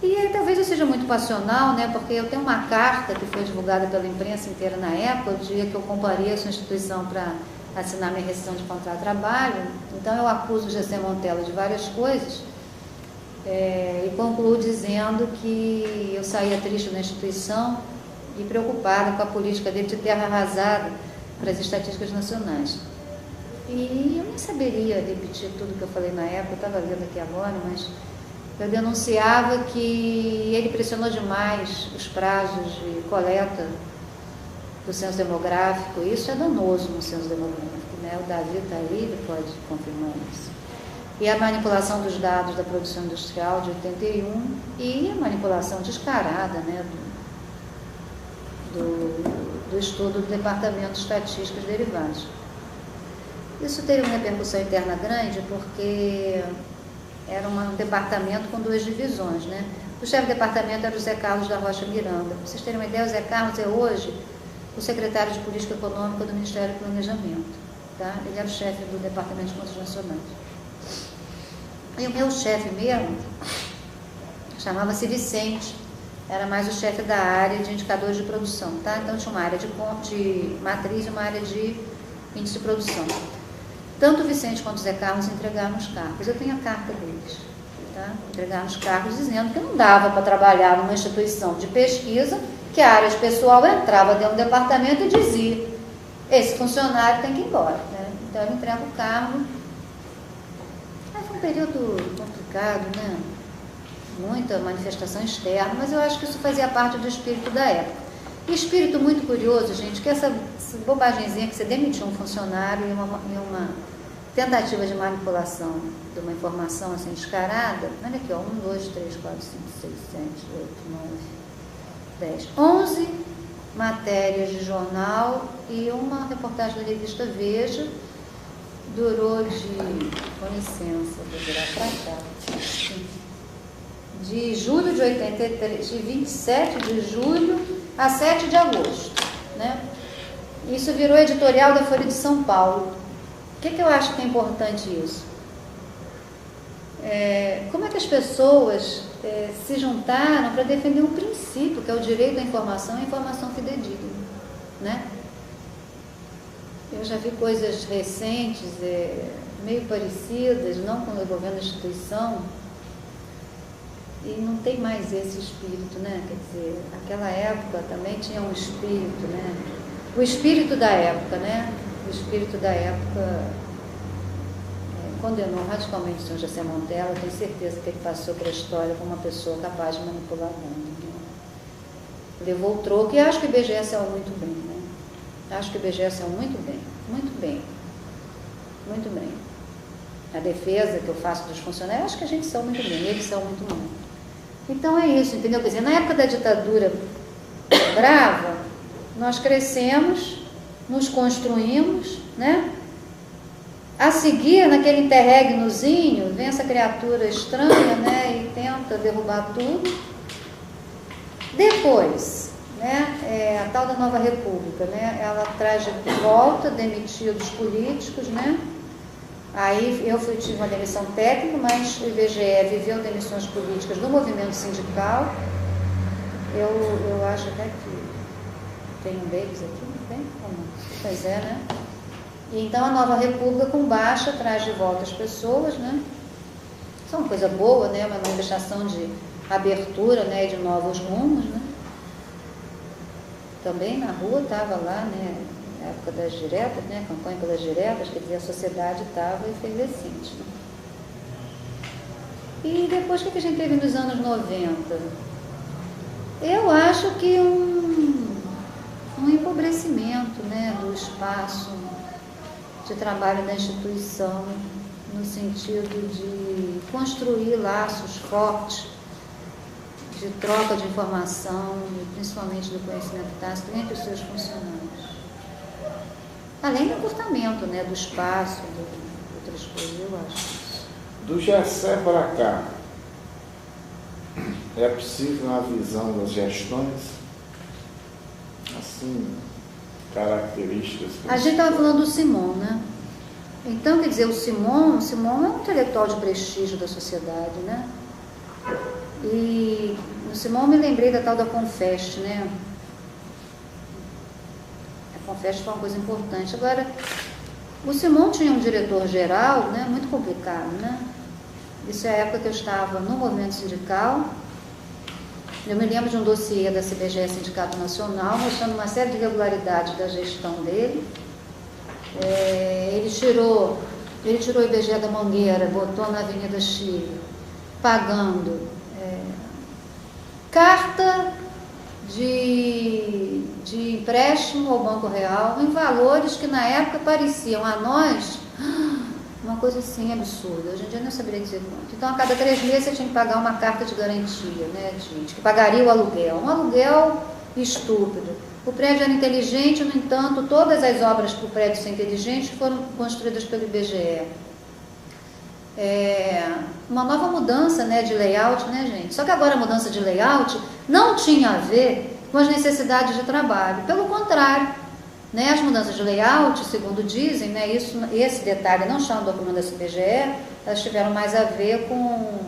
E aí, talvez eu seja muito passional, né? Porque eu tenho uma carta que foi divulgada pela imprensa inteira na época, o dia que eu compareço à instituição para assinar minha rescisão de contrato de trabalho. Então, eu acuso o GC Montella de várias coisas e concluo dizendo que eu saía triste da instituição e preocupada com a política dele de terra arrasada para as estatísticas nacionais. E eu nem saberia repetir tudo que eu falei na época, eu estava vendo aqui agora, mas eu denunciava que ele pressionou demais os prazos de coleta do censo demográfico. Isso é danoso no censo demográfico, né? O Davi está aí, ele pode confirmar isso. E a manipulação dos dados da produção industrial de 81 e a manipulação descarada, né, do estudo do Departamento de Estatísticas Derivadas. Isso teve uma repercussão interna grande porque era um departamento com 2 divisões, né? O chefe de departamento era o Zé Carlos da Rocha Miranda. Para vocês terem uma ideia, o Zé Carlos é hoje o secretário de Política Econômica do Ministério do Planejamento, tá? Ele era o chefe do Departamento de Contas Nacionais. E o meu chefe mesmo chamava-se Vicente, era mais o chefe da área de indicadores de produção, tá? Então tinha uma área de matriz e uma área de índice de produção. Tanto o Vicente quanto o Zé Carlos entregaram os cargos. Eu tenho a carta deles, tá? Entregaram os cargos dizendo que não dava para trabalhar numa instituição de pesquisa, que a área de pessoal entrava dentro do departamento e dizia, esse funcionário tem que ir embora, né? Então eu entrego o cargo. Aí foi um período complicado, né? Muita manifestação externa, mas eu acho que isso fazia parte do espírito da época. E espírito muito curioso, gente, que essa bobagemzinha que você demitiu um funcionário e uma tentativa de manipulação de uma informação assim descarada, olha aqui, ó, 1, 2, 3, 4, 5, 6, 7, 8, 9, 10, 11 matérias de jornal e uma reportagem da revista Veja, durou com licença, vou virar para cá, de julho de 83, de 27 de julho a 7 de agosto, né? Isso virou editorial da Folha de São Paulo. O que eu acho que é importante isso? Como é que as pessoas se juntaram para defender um princípio, que é o direito à informação e a informação fidedigna. né? Eu já vi coisas recentes, meio parecidas, não envolvendo a instituição, e não tem mais esse espírito, né? Quer dizer, aquela época também tinha um espírito, né? O espírito da época, né? O espírito da época condenou radicalmente o senhor José Montella. Tenho certeza que ele passou pela história como uma pessoa capaz de manipular o mundo, né? Levou o troco, e acho que o IBGE saiu muito bem, né? Acho que o IBGE saiu muito bem, muito bem, muito bem. A defesa que eu faço dos funcionários, acho que a gente saiu muito bem, eles saiu muito bem. Então é isso, entendeu? Quer dizer, na época da ditadura brava, nós crescemos, nos construímos, né? A seguir, naquele interregnozinho, vem essa criatura estranha, né? E tenta derrubar tudo. Depois, né? A tal da Nova República, né? Ela traz de volta demitidos políticos, né? Aí eu tive uma demissão técnica, mas o IBGE viveu demissões políticas do movimento sindical. Eu acho até que tem um deles aqui, não tem? Pois é, né? E então a Nova República com baixa traz de volta as pessoas, né? Isso é uma coisa boa, né? Uma manifestação de abertura, né? De novos rumos, né? Também na rua estava lá, né? Na época das diretas, né? Campanha pelas diretas, quer dizer, a sociedade estava efervescente, né? E depois, o que a gente teve nos anos 90? Eu acho que um empobrecimento, né? Do espaço de trabalho da instituição, no sentido de construir laços fortes de troca de informação, principalmente do conhecimento tácito, entre os seus funcionários. Além do encurtamento, né, do espaço, de outras coisas, eu acho isso. Do GECE para cá, é possível uma visão das gestões, assim, características? A gente estava falando do Simon, né? Então, quer dizer, o Simon é um intelectual de prestígio da sociedade, né? E no Simon eu me lembrei da tal da Confest, né? A Confest foi uma coisa importante. Agora, o Simon tinha um diretor-geral, né? Muito complicado, né? Isso é a época que eu estava no movimento sindical. Eu me lembro de um dossiê da CBGE, Sindicato Nacional, mostrando uma série de irregularidades da gestão dele. Ele tirou o IBGE da Mangueira, botou na Avenida Chile, pagando carta de empréstimo ao Banco Real em valores que na época pareciam a nós uma coisa assim absurda. Hoje em dia eu não saberia dizer quanto. Então, a cada 3 meses você tinha que pagar uma carta de garantia, né, de que pagaria o aluguel. Um aluguel estúpido. O prédio era inteligente, no entanto, todas as obras para o prédio ser inteligente foram construídas pelo IBGE. Uma nova mudança, né, de layout, né, gente? Só que agora a mudança de layout não tinha a ver com as necessidades de trabalho. Pelo contrário, né, as mudanças de layout, segundo dizem, né, esse detalhe não está no documento da CBGE, elas tiveram mais a ver com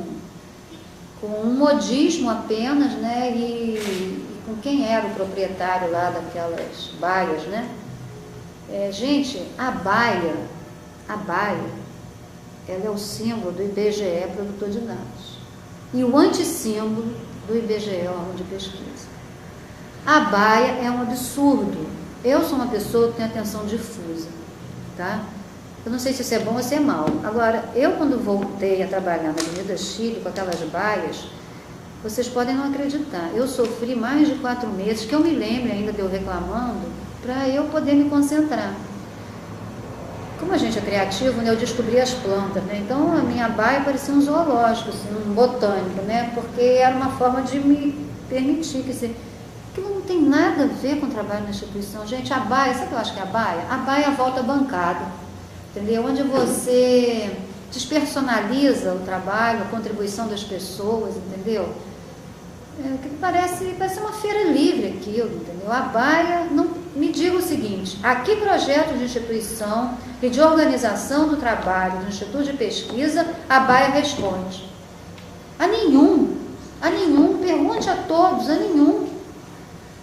um modismo apenas, né, e com quem era o proprietário lá daquelas baias, né? Gente, a baia, ela é o símbolo do IBGE produtor de dados. E o antissímbolo do IBGE, órgão de pesquisa. A baia é um absurdo. Eu sou uma pessoa que tem atenção difusa, tá? Eu não sei se isso é bom ou se é mal. Agora, eu quando voltei a trabalhar na Avenida Chile com aquelas baias, vocês podem não acreditar, eu sofri mais de 4 meses, que eu me lembre ainda de eu reclamando, para eu poder me concentrar. Como a gente é criativo, né, eu descobri as plantas, né? Então a minha baia parecia um zoológico, assim, um botânico, né? Porque era uma forma de me permitir, quer dizer, aquilo não tem nada a ver com o trabalho na instituição. Gente, a baia, sabe o que eu acho que é a baia? A baia é a volta bancada, entendeu? Onde você despersonaliza o trabalho, a contribuição das pessoas, entendeu? Parece uma feira livre aquilo, entendeu? A baia, não, me diga o seguinte, a que projeto de instituição e de organização do trabalho do Instituto de Pesquisa a baia responde? A nenhum, pergunte a todos, a nenhum.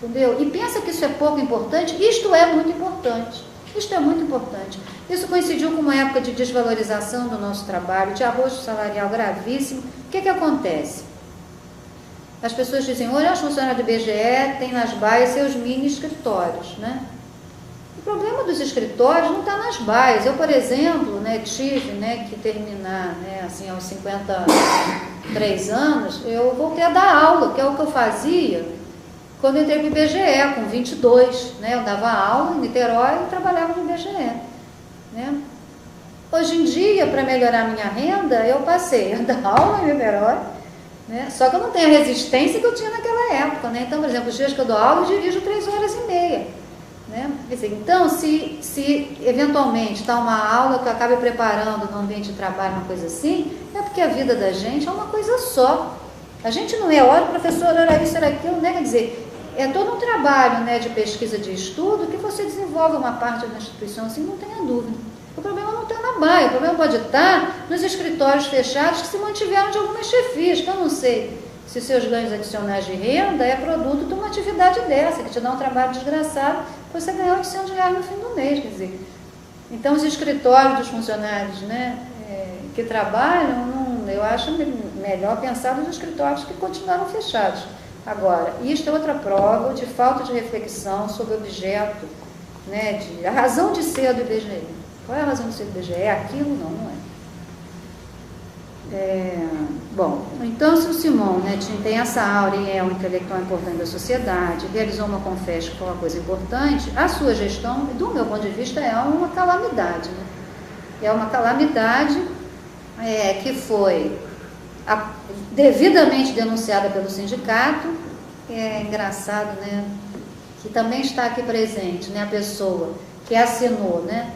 Entendeu? E pensa que isso é pouco importante, isto é muito importante. Isto é muito importante. Isso coincidiu com uma época de desvalorização do nosso trabalho, de arrojo salarial gravíssimo. O que acontece? As pessoas dizem, hoje os funcionários do IBGE têm nas baias seus mini escritórios, né? O problema dos escritórios não está nas baias. Eu, por exemplo, né, tive, né, que terminar, né, assim, aos 53 anos, eu voltei a dar aula, que é o que eu fazia quando eu entrei para o IBGE, com 22, né? Eu dava aula em Niterói e trabalhava no IBGE, né? Hoje em dia, para melhorar a minha renda, eu passei a dar aula em Niterói, né? Só que eu não tenho a resistência que eu tinha naquela época, né? Então, por exemplo, os dias que eu dou aula, eu dirijo 3h30, né? Quer dizer, então, se eventualmente está uma aula que eu acabe preparando no ambiente de trabalho, uma coisa assim, é porque a vida da gente é uma coisa só. A gente não é, olha, professor, era isso, era aquilo, né? Quer dizer, é todo um trabalho, né, de pesquisa, de estudo, que você desenvolve uma parte da instituição, assim, não tenha dúvida. O problema não está na baia, o problema pode estar nos escritórios fechados que se mantiveram de algumas chefias, que eu não sei se seus ganhos adicionais de renda é produto de uma atividade dessa, que te dá um trabalho desgraçado, você ganhar R$800 no fim do mês, quer dizer. Então, os escritórios dos funcionários, né, que trabalham, eu acho melhor pensar nos escritórios que continuaram fechados. Agora, isto é outra prova de falta de reflexão sobre o objeto, né, a razão de ser do IBGE. Qual é a razão de ser do IBGE? É aquilo? Não é. Bom, então, se o Simon, né, tem essa aura e é um intelectual importante da sociedade, realizou uma confesso que foi uma coisa importante, a sua gestão, do meu ponto de vista, é uma calamidade. Né? É uma calamidade que foi devidamente denunciada pelo sindicato. É engraçado, né, que também está aqui presente, né, a pessoa que assinou, né,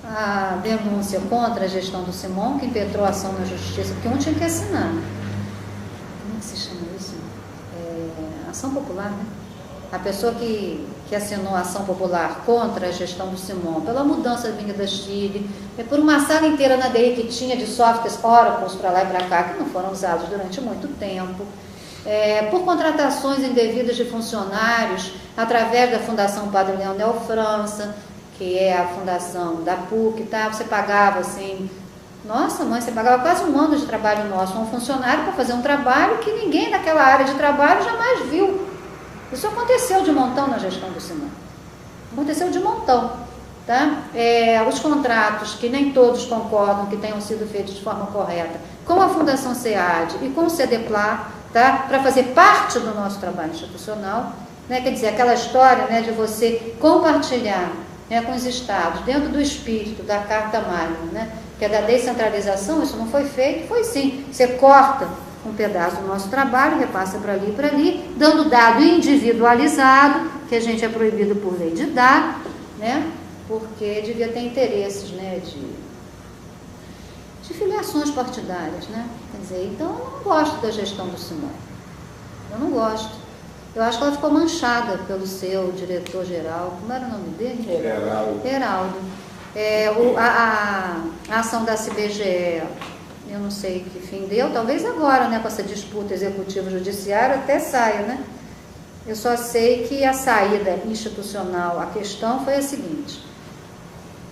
a denúncia contra a gestão do Simon, que impetrou a ação na justiça, porque um tinha que assinar. Como é que se chama isso? Ação popular, né? A pessoa que assinou a ação popular contra a gestão do Simon, pela mudança da Avenida Chile, por uma sala inteira na DI que tinha de softwares Oracles para lá e para cá, que não foram usados durante muito tempo, por contratações indevidas de funcionários através da Fundação Padre Leonel França, que é a fundação da PUC, tá? Você pagava assim, nossa mãe, você pagava quase um ano de trabalho nosso, um funcionário para fazer um trabalho que ninguém daquela área de trabalho jamais viu. Isso aconteceu de montão na gestão do Simon. Aconteceu de montão. Tá? Os contratos, que nem todos concordam que tenham sido feitos de forma correta, com a Fundação SEAD e com o CEDEPLAR, tá? Para fazer parte do nosso trabalho institucional, né? Quer dizer, aquela história, né, de você compartilhar, né, com os estados, dentro do espírito da Carta Magna, né, que é da descentralização, isso não foi feito, foi sim. Você corta um pedaço do nosso trabalho, repassa para ali, dando dado individualizado, que a gente é proibido por lei de dar, né, porque devia ter interesses, né, de filiações partidárias, né? Quer dizer, então eu não gosto da gestão do Simon. Eu não gosto. Eu acho que ela ficou manchada pelo seu diretor-geral, como era o nome dele? Heraldo. A ação da CBGE, eu não sei que fim deu, talvez agora, né, com essa disputa executivo-judiciária até saia, né? Eu só sei que a saída institucional, a questão foi a seguinte: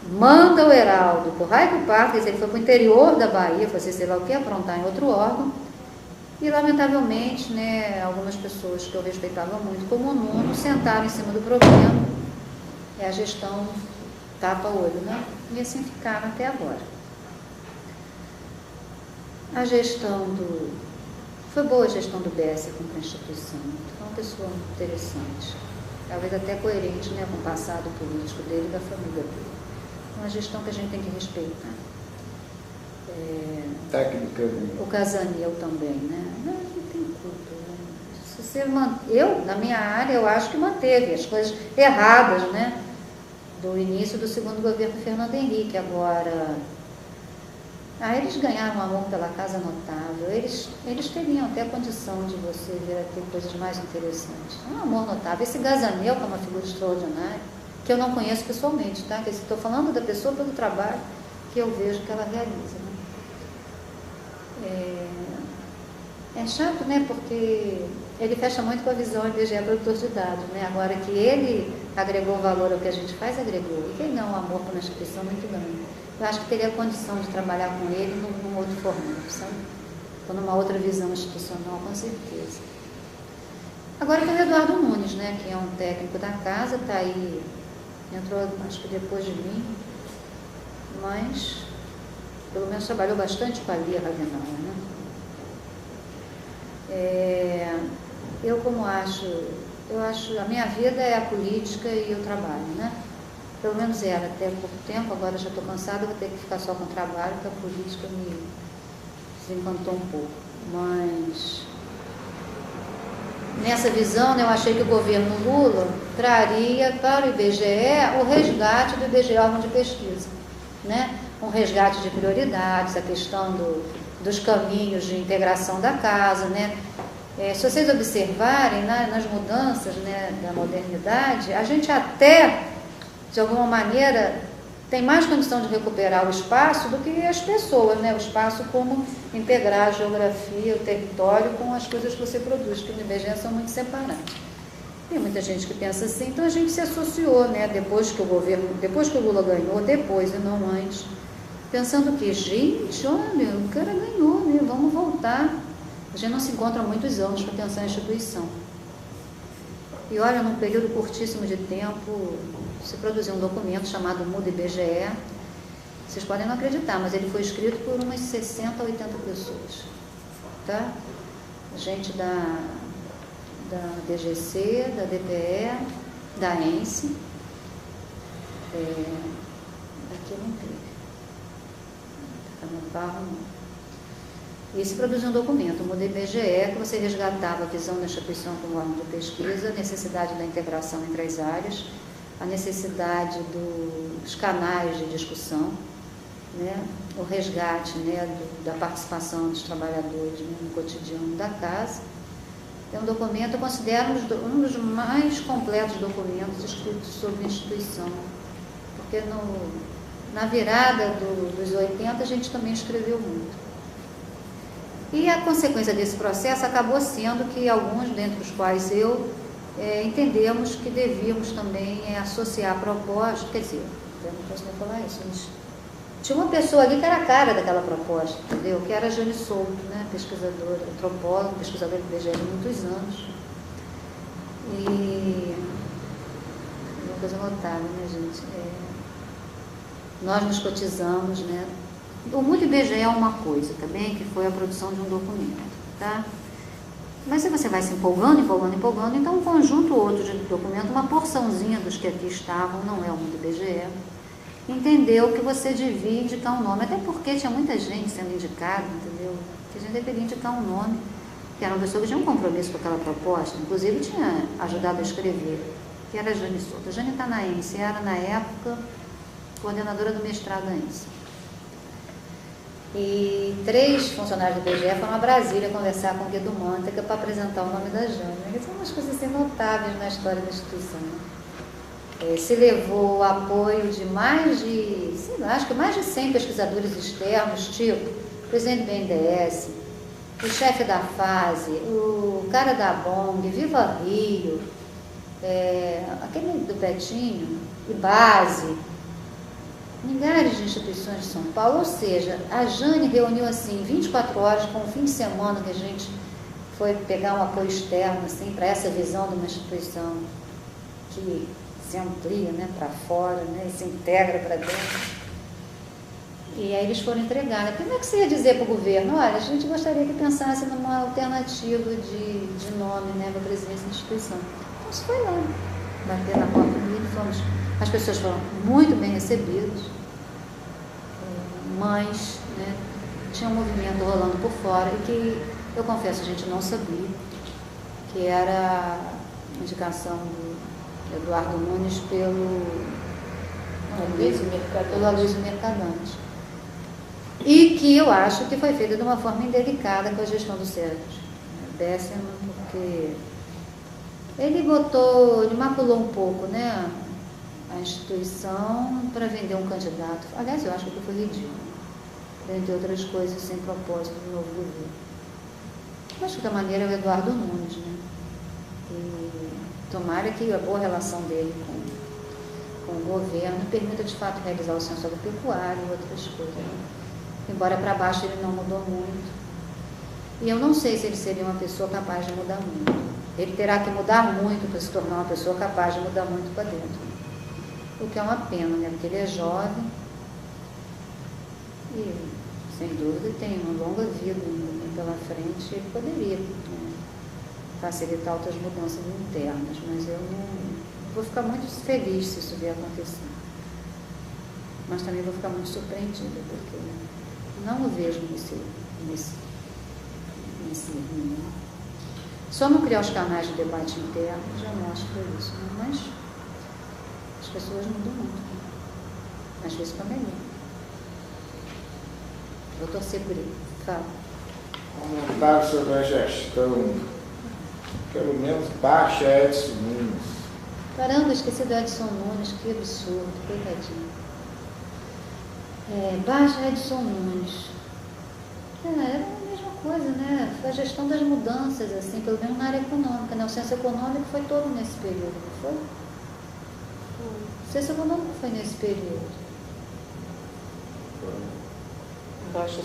manda o Heraldo por raio que parta, ele foi para o interior da Bahia, fazer sei lá o que, aprontar em outro órgão, e lamentavelmente, né, algumas pessoas que eu respeitava muito, como o Nuno, sentaram em cima do problema, a gestão tapa o olho, né? E assim ficaram até agora. A gestão foi boa a gestão do BS contra a instituição, foi uma pessoa interessante, talvez até coerente, né, com o passado político dele e da família dele. Uma gestão que a gente tem que respeitar. Técnica. O Casaniel também, né? Não tem culpa. Né? Se você eu, na minha área, eu acho que manteve as coisas erradas, né? Do início do segundo governo Fernando Henrique. Agora, eles ganharam um amor pela casa notável. Eles teriam até a condição de você ver aqui coisas mais interessantes. Um amor notável. Esse Casaniel, que é uma figura extraordinária, que eu não conheço pessoalmente, tá? Estou falando da pessoa pelo trabalho que eu vejo que ela realiza, né? É chato, né? Porque ele fecha muito com a visão IBGE produtor de dados, né? Agora que ele agregou valor ao que a gente faz, agregou. E quem não, o amor por uma instituição muito grande. Eu acho que teria condição de trabalhar com ele num outro formato, sabe? Ou numa outra visão institucional, com certeza. Agora tem o Eduardo Nunes, né? Que é um técnico da casa, está aí, entrou acho que depois de mim, mas pelo menos trabalhou bastante com a Lia Ravenauer, né? Eu acho, a minha vida é a política e o trabalho, né? Pelo menos era até pouco tempo, agora já estou cansada, vou ter que ficar só com o trabalho, porque a política me desencantou um pouco. Mas nessa visão, né, eu achei que o governo Lula traria para o IBGE o resgate do IBGE órgão de pesquisa, né? Um resgate de prioridades, a questão dos caminhos de integração da casa, né? Se vocês observarem nas mudanças, né, da modernidade, a gente até, de alguma maneira, tem mais condição de recuperar o espaço do que as pessoas, né? O espaço como integrar a geografia, o território com as coisas que você produz, que no IBGE são muito separadas. Tem muita gente que pensa assim, então a gente se associou, né? Depois que o Lula ganhou, depois e não antes, pensando que, gente, olha, o cara ganhou, né? Vamos voltar. A gente não se encontra há muitos anos para pensar em instituição. E olha, num período curtíssimo de tempo, se produziu um documento chamado Muda IBGE. Vocês podem não acreditar, mas ele foi escrito por umas 60 a 80 pessoas. Tá? Gente da DGC, da DPE, da ENSE. Aqui não teve. Tá no barro, não. E se produziu um documento, o Muda IBGE, que você resgatava a visão da instituição como órgão de pesquisa, a necessidade da integração entre as áreas, a necessidade dos canais de discussão, né? O resgate, né, da participação dos trabalhadores, né, no cotidiano da casa. É um documento, eu considero um dos mais completos documentos escritos sobre a instituição, porque na virada dos 80 a gente também escreveu muito. E a consequência desse processo acabou sendo que alguns, dentre os quais eu, entendemos que devíamos também associar a proposta, quer dizer, eu não posso nem falar isso, mas tinha uma pessoa ali que era a cara daquela proposta, entendeu? Que era a Jane Souto, né? Pesquisadora, antropóloga, pesquisadora do IBGE há muitos anos. E uma coisa notável, né, gente? Nós nos cotizamos, né? O Muda IBGE é uma coisa também, que foi a produção de um documento, tá? Mas se você vai se empolgando, então um conjunto outro de documento, uma porçãozinha dos que aqui estavam, não é o Muda IBGE, entendeu que você devia indicar um nome, até porque tinha muita gente sendo indicada, entendeu? Que a gente deveria indicar um nome, que era uma pessoa que tinha um compromisso com aquela proposta, inclusive tinha ajudado a escrever, que era a Jane Souto. A Jane está na ENSE, era na época coordenadora do mestrado da ENSE. E 3 funcionários do IBGE foram a Brasília conversar com o Guido Mantega para apresentar o nome da Jane. Isso são umas coisas assim notáveis na história da instituição. Se levou o apoio de mais de, sei lá, acho que mais de 100 pesquisadores externos, tipo o presidente do BNDES, o chefe da FASE, o cara da BONG, Viva Rio, aquele do Betinho, e Base, milhares de instituições de São Paulo. Ou seja, a Jane reuniu assim 24 horas com o fim de semana que a gente foi pegar um apoio externo assim, para essa visão de uma instituição que se amplia, né, para fora, né, e se integra para dentro. E aí eles foram entregar. Como é que você ia dizer para o governo? Olha, a gente gostaria que pensasse numa alternativa de nome, né, para a presidência da instituição. Então isso foi lá, bater na porta dele, as pessoas foram muito bem recebidas, mas, né, tinha um movimento rolando por fora e que, eu confesso, a gente não sabia, que era a indicação do Eduardo Nunes pelo Aloysio Mercadante. E que eu acho que foi feita de uma forma indelicada com a gestão do Sérgio Bessermann, porque ele maculou um pouco, né, a instituição para vender um candidato. Aliás, eu acho que foi ridículo, entre outras coisas, sem propósito do novo governo. Mas, de qualquer maneira, é o Eduardo Nunes, né? E tomara que a boa relação dele com o governo permita, de fato, realizar o censo agropecuário e outras coisas, né? Embora para baixo ele não mudou muito. E eu não sei se ele seria uma pessoa capaz de mudar muito. Ele terá que mudar muito para se tornar uma pessoa capaz de mudar muito para dentro. O que é uma pena, né? Porque ele é jovem e, sem dúvida, tem uma longa vida pela frente. Ele poderia, né, facilitar outras mudanças internas, mas eu não vou ficar muito feliz se isso vier acontecer. Mas também vou ficar muito surpreendida, porque não o vejo nesse rumo. Só não criar os canais de debate interno já mostra isso, né? Mas as pessoas mudam muito, né? Às vezes para melhor. Vou torcer por ele. Fala. Comentário sobre a gestão, pelo menos baixa Edson Nunes. Caramba, esqueci do Edson Nunes, que absurdo, coitadinho. Baixa Edson Nunes. Era a mesma coisa, né? Foi a gestão das mudanças, assim, pelo menos na área econômica, né? O censo econômico foi todo nesse período, não foi? O censo econômico foi nesse período.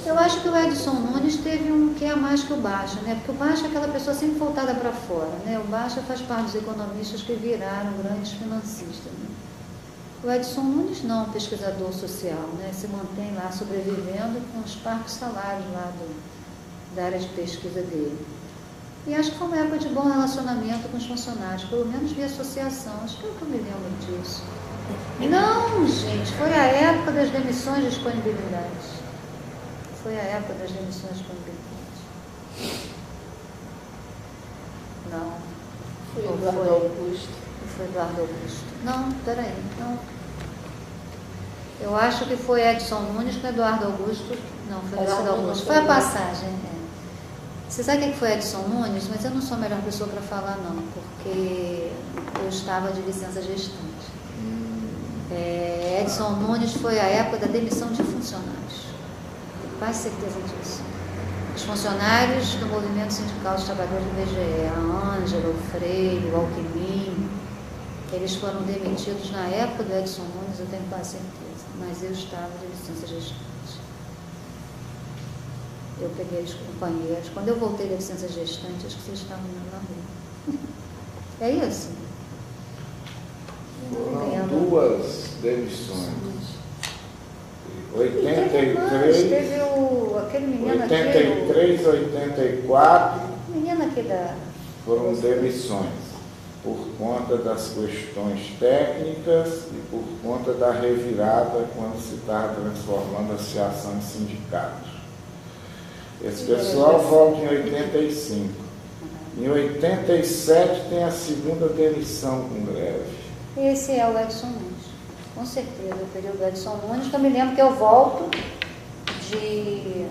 Eu acho que o Edson Nunes teve um que a mais que o Baixa, né? Porque o Baixa é aquela pessoa sempre voltada para fora, né? O Baixa faz parte dos economistas que viraram grandes financistas, né? O Edson Nunes não, pesquisador social, né? Se mantém lá sobrevivendo com os parcos salários lá da área de pesquisa dele. E acho que foi uma época de bom relacionamento com os funcionários, pelo menos via associação, acho que eu me lembro disso. Não, gente, foi a época das demissões de disponibilidade. Foi a época das demissões de disponibilidade. Não. Foi Eduardo Augusto. Foi Eduardo Augusto. Não, peraí, não. Eu acho que foi Edson Nunes com Eduardo Augusto. Não, foi Eduardo Augusto. Foi a passagem. Você sabe o que foi Edson Nunes? Mas eu não sou a melhor pessoa para falar, não, porque eu estava de licença gestante. Edson Nunes foi a época da demissão de funcionários. Tenho quase certeza disso. Os funcionários do Movimento Sindical dos Trabalhadores do IBGE, a Ângela, o Freire, o Alquimim, eles foram demitidos na época do Edson Nunes, eu tenho quase certeza, mas eu estava de licença gestante. Eu peguei os companheiros. Quando eu voltei da licença gestante, acho que vocês estavam na rua. É isso? Foram duas demissões. 83, teve aquele menino 83, 84. Menino aqui da... Foram demissões por conta das questões técnicas e por conta da revirada quando se estava transformando a associação em sindicatos. Esse pessoal volta em 85. Em 87 tem a segunda demissão com greve. Esse é o Edson Nunes. Com certeza, o período do Edson Nunes, que eu me lembro que eu volto de...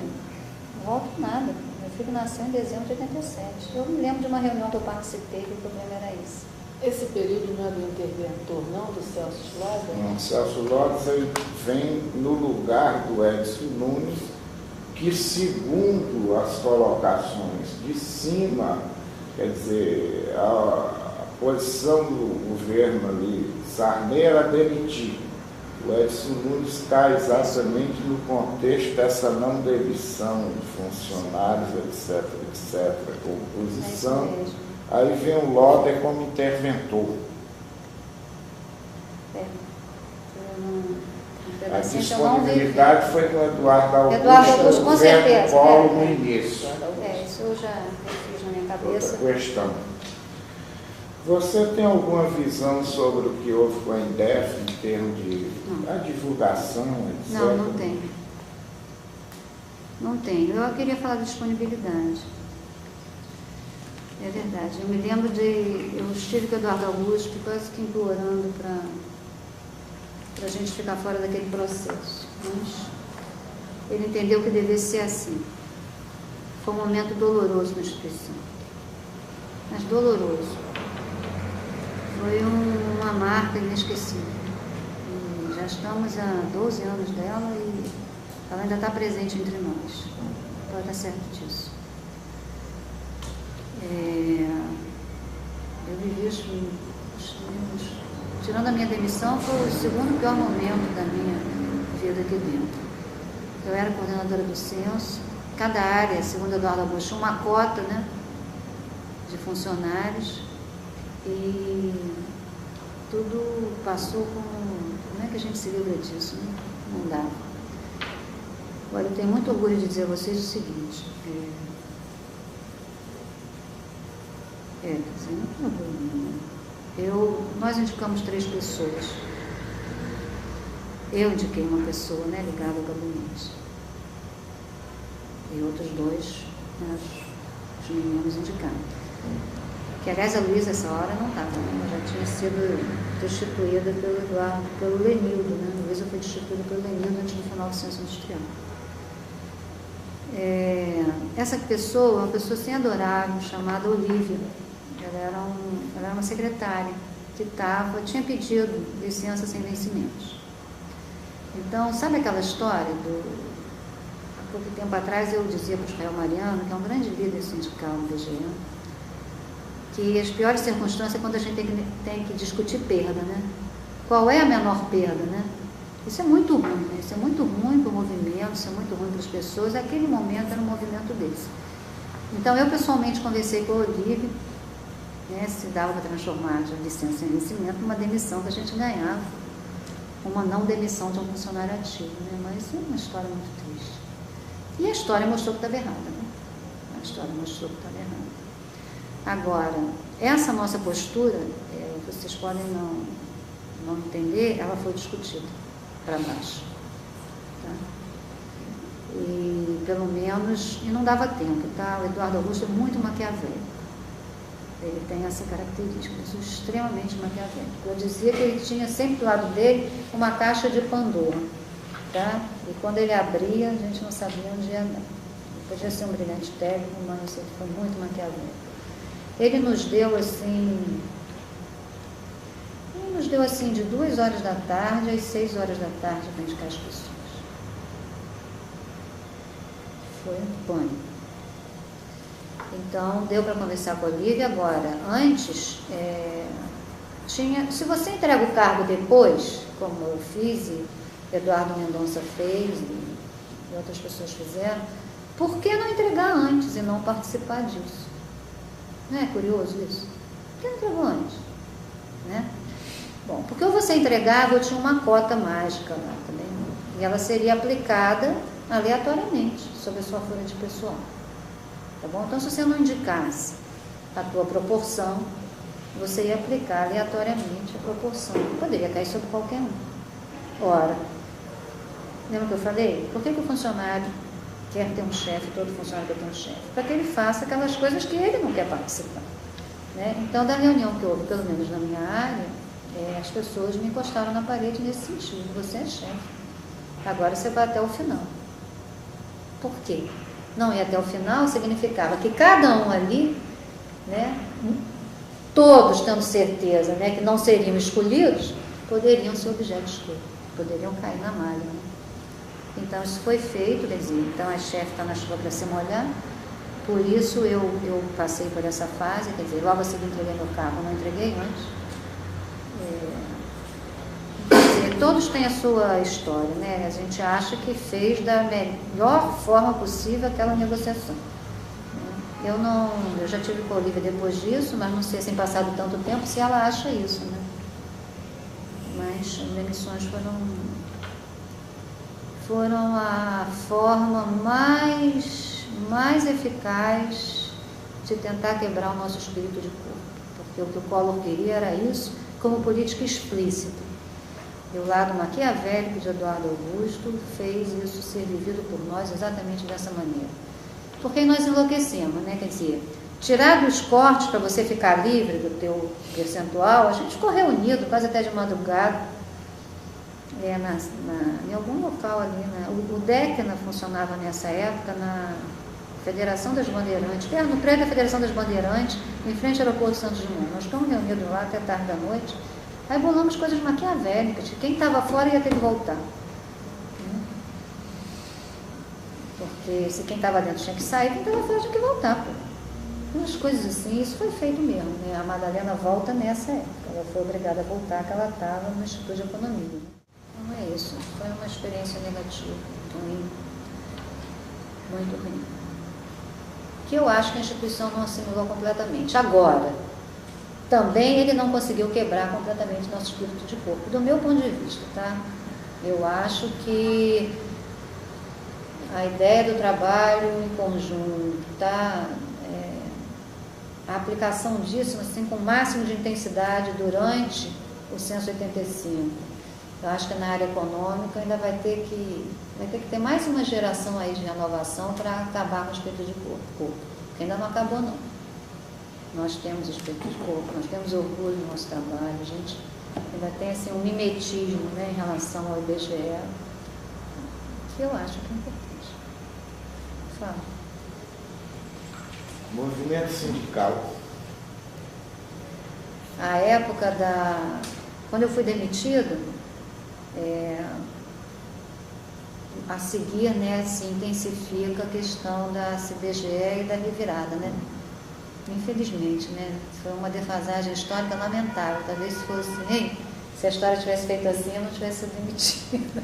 Não volto nada. Meu filho nasceu em dezembro de 87. Eu me lembro de uma reunião que eu participei, que o problema era esse. Esse período não é do interventor, não, do Celso Schloder? Não, Celso Schloder vem no lugar do Edson Nunes, que, segundo as colocações de cima, quer dizer, a posição do governo ali, Sarney era demitir. O Edson Nunes está exatamente no contexto dessa não demissão de funcionários, etc., etc., oposição. Aí vem o Loder como interventor. A disponibilidade foi do Eduardo Augusto, com certeza. Paulo no início. Isso eu já fiz na minha cabeça. Outra questão. Você tem alguma visão sobre o que houve com a INDEF em termos de divulgação, etc? Não, não tenho. Não tenho. Eu queria falar de disponibilidade. É verdade. Eu me lembro eu estive com o Eduardo Augusto quase que implorando para a gente ficar fora daquele processo. Mas ele entendeu que devia ser assim. Foi um momento doloroso na instituição. Mas doloroso. Foi uma marca inesquecível. E já estamos há 12 anos dela e ela ainda está presente entre nós. Pode estar certo disso. Eu vivi tirando a minha demissão, foi o segundo pior momento da minha vida aqui dentro. Eu era coordenadora do censo, cada área, segundo Eduardo Augusto, tinha uma cota, né, de funcionários, e tudo passou como é que a gente se livra disso, né? Não dava. Olha, eu tenho muito orgulho de dizer a vocês o seguinte, quer dizer, não tenho orgulho nenhum. Nós indicamos 3 pessoas. Eu indiquei uma pessoa, né, ligada ao gabinete. E outros 2, né, os meninos indicaram. Que, aliás, a Luísa, essa hora, não estava, né? Ela já tinha sido destituída pelo Lenildo, né? A Luísa foi destituída pelo Lenildo antes do final do censo industrial. Essa pessoa, uma pessoa assim adorável, chamada Olívia, ela era uma secretária que tinha pedido licença sem vencimentos. Então, sabe aquela história há pouco tempo atrás eu dizia para o Israel Mariano, que é um grande líder sindical no BGE, que as piores circunstâncias é quando a gente tem que discutir perda, né? Qual é a menor perda, né? Isso é muito ruim, né? Isso é muito ruim para o movimento, isso é muito ruim para as pessoas. Aquele momento era um movimento desse. Então, eu pessoalmente conversei com o Olívio, né, se dava para transformar de licença em vencimento numa demissão que a gente ganhava, uma não demissão de um funcionário ativo, né? Mas é uma história muito triste. E a história mostrou que estava errada, né? A história mostrou que estava errada. Agora, essa nossa postura, vocês podem não entender, ela foi discutida para baixo. Tá? E pelo menos, e não dava tempo, tá? O Eduardo Augusto é muito maquiavélico. Ele tem essa característica, eu sou extremamente maquiavélico. Eu dizia que ele tinha sempre do lado dele uma caixa de Pandora, tá? E quando ele abria, a gente não sabia onde ia andar. Podia ser um brilhante técnico, mas ele foi muito maquiavélico. Ele nos deu assim de 2 horas da tarde às 6 horas da tarde para indicar as pessoas. Foi um pânico. Então, deu para conversar com a Olívia. Agora, antes, se você entrega o cargo depois, como eu fiz, e Eduardo Mendonça fez, e outras pessoas fizeram, por que não entregar antes e não participar disso? Não é curioso isso? Por que não entregou antes? Né? Bom, porque ou você entregava ou tinha uma cota mágica lá também, e ela seria aplicada aleatoriamente sobre a sua folha de pessoal. Tá bom? Então, se você não indicasse a tua proporção, você ia aplicar aleatoriamente a proporção. Poderia cair sobre qualquer um. Ora, lembra que eu falei? Por que o funcionário quer ter um chefe, todo funcionário quer ter um chefe? Para que ele faça aquelas coisas que ele não quer participar. Né? Então, da reunião que houve, pelo menos na minha área, as pessoas me encostaram na parede nesse sentido. Você é chefe. Agora você vai até o final. Por quê? Não ir até o final significava que cada um ali, né, todos tendo certeza, né, que não seriam escolhidos, poderiam ser objeto de escolha, poderiam cair na malha. Né? Então, isso foi feito, quer dizer, então a chefe está na chuva para se molhar, por isso eu passei por essa fase, quer dizer, logo assim que entreguei meu carro, não entreguei antes. Quer dizer, todos têm a sua história, né? A gente acha que fez da melhor forma possível aquela negociação. Eu já tive com a Olívia depois disso, mas não sei, sem passado tanto tempo, se ela acha isso, né? Mas as demissões foram a forma mais eficaz de tentar quebrar o nosso espírito de corpo. Porque o que o Collor queria era isso como política explícita. E o lado maquiavélico de Eduardo Augusto fez isso ser vivido por nós exatamente dessa maneira. Porque nós enlouquecemos, né? Quer dizer, tirar dos cortes para você ficar livre do teu percentual, a gente ficou reunido quase até de madrugada, em algum local ali. O DECNA funcionava nessa época na Federação das Bandeirantes, no prédio da Federação das Bandeirantes, em frente ao aeroporto Santos Dumont. Nós ficamos reunidos lá até tarde da noite. Aí bolamos coisas maquiavélicas, que quem estava fora ia ter que voltar. Porque se quem estava dentro tinha que sair, quem estava fora tinha que voltar. umas coisas assim, isso foi feito mesmo, né? A Madalena volta nessa época, ela foi obrigada a voltar, que ela estava no Instituto de Economia. Né? Então é isso, foi uma experiência negativa, ruim, muito ruim. Que eu acho que a instituição não assimilou completamente. Agora, também ele não conseguiu quebrar completamente nosso espírito de corpo, do meu ponto de vista, tá? Eu acho que a ideia do trabalho em conjunto, tá? A aplicação disso, assim, com o máximo de intensidade durante o Censo 85. Eu acho que na área econômica ainda vai ter que ter mais uma geração aí de renovação para acabar com o espírito de corpo, que ainda não acabou não. Nós temos espírito de corpo, nós temos orgulho no nosso trabalho, a gente ainda tem assim, um mimetismo, né, em relação ao IBGE, que eu acho que é importante. Fala. Movimento sindical. A época quando eu fui demitida, a seguir, né, se intensifica a questão da CBGE e da revirada, né? Infelizmente, né? Foi uma defasagem histórica lamentável. Talvez se a história tivesse feito assim, eu não tivesse sido demitida.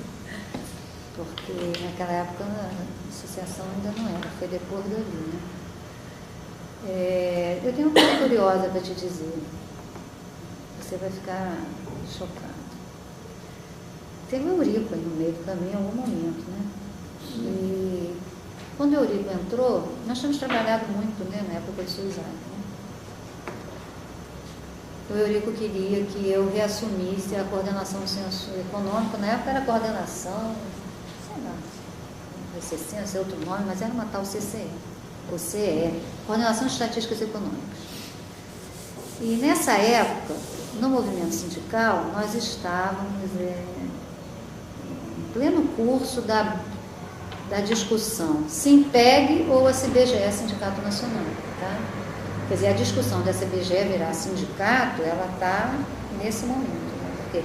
Porque naquela época a associação ainda não era, foi depois dali, né? Eu tenho uma coisa curiosa para te dizer. Você vai ficar chocado. Teve o Eurico aí no meio do caminho em algum momento, né? E quando o Eurico entrou, nós tínhamos trabalhado muito, né, na época de Suzano. Né? O Eurico queria que eu reassumisse a coordenação do censo econômico. Na época era coordenação, sei lá, não sei se é outro nome, mas era uma tal CCE, ou CE, Coordenação de Estatísticas Econômicas. E nessa época, no movimento sindical, nós estávamos em pleno curso da discussão SINPEG ou a CBGE, Sindicato Nacional. Tá? Quer dizer, a discussão da CBGE virar sindicato, ela está nesse momento. Né? Porque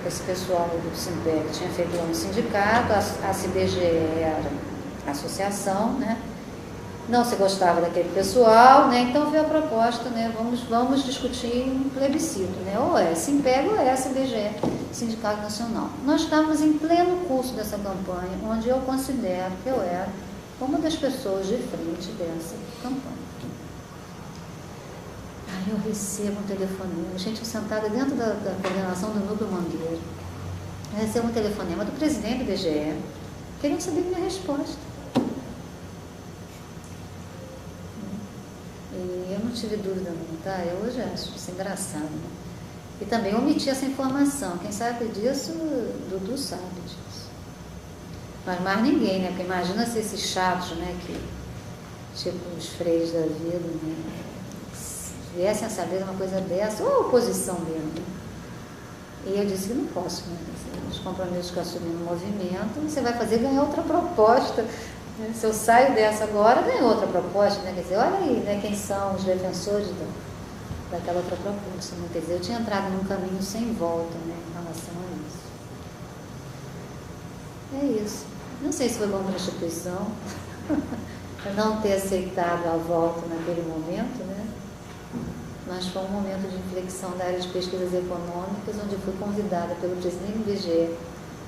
esse pessoal do SINPEG tinha feito um sindicato, a CBGE era associação, né? Não se gostava daquele pessoal, né? Então veio a proposta, né? Vamos discutir um plebiscito, né? Ou é SINPEG ou é a CBGE, Sindicato Nacional. Nós estávamos em pleno curso dessa campanha, onde eu considero que eu era uma das pessoas de frente dessa campanha. Aí eu recebo um telefonema, gente sentada dentro da coordenação do Núcleo Mangueira. Eu recebo um telefonema do presidente do IBGE, querendo saber minha resposta. E eu não tive dúvida não, tá? Eu hoje acho isso engraçado. Né? E também omiti essa informação. Quem sabe disso, Dudu sabe disso. Mas mais ninguém, né? Porque imagina se esses chatos, né? Que, tipo os freios da vida, né? Viessem a saber de uma coisa dessa, ou a oposição mesmo. Né? E eu disse que não posso, né? Os compromissos que eu assumi no movimento, você vai fazer ganhar outra proposta. Se eu saio dessa agora, ganho outra proposta, né? Quer dizer, olha aí, né, quem são os defensores daquela outra proposta. Né? Quer dizer, eu tinha entrado num caminho sem volta, né, em relação a isso. É isso. Não sei se foi bom para a instituição não ter aceitado a volta naquele momento, né? Mas foi um momento de inflexão da área de pesquisas econômicas, onde eu fui convidada pelo presidente do IBGE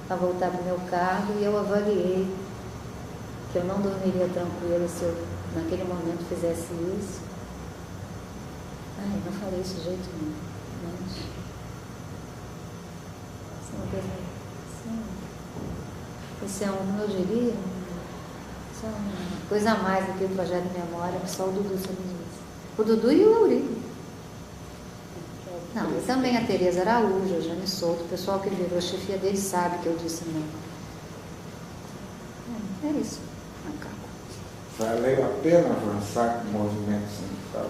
a voltar para o meu cargo e eu avaliei que eu não dormiria tranquila se eu, naquele momento, fizesse isso. Ai, não falei isso de jeito nenhum, mas... Isso é uma coisa... Isso é como eu diria, isso é uma coisa a mais do que o projeto de memória, que só o Dudu sabe disso. O Dudu e o Eurico. Não, e também a Tereza Araújo, a Jane Souto, o pessoal que virou a chefia deles sabe que eu disse não. É isso. Valeu a pena avançar com o movimento sindical?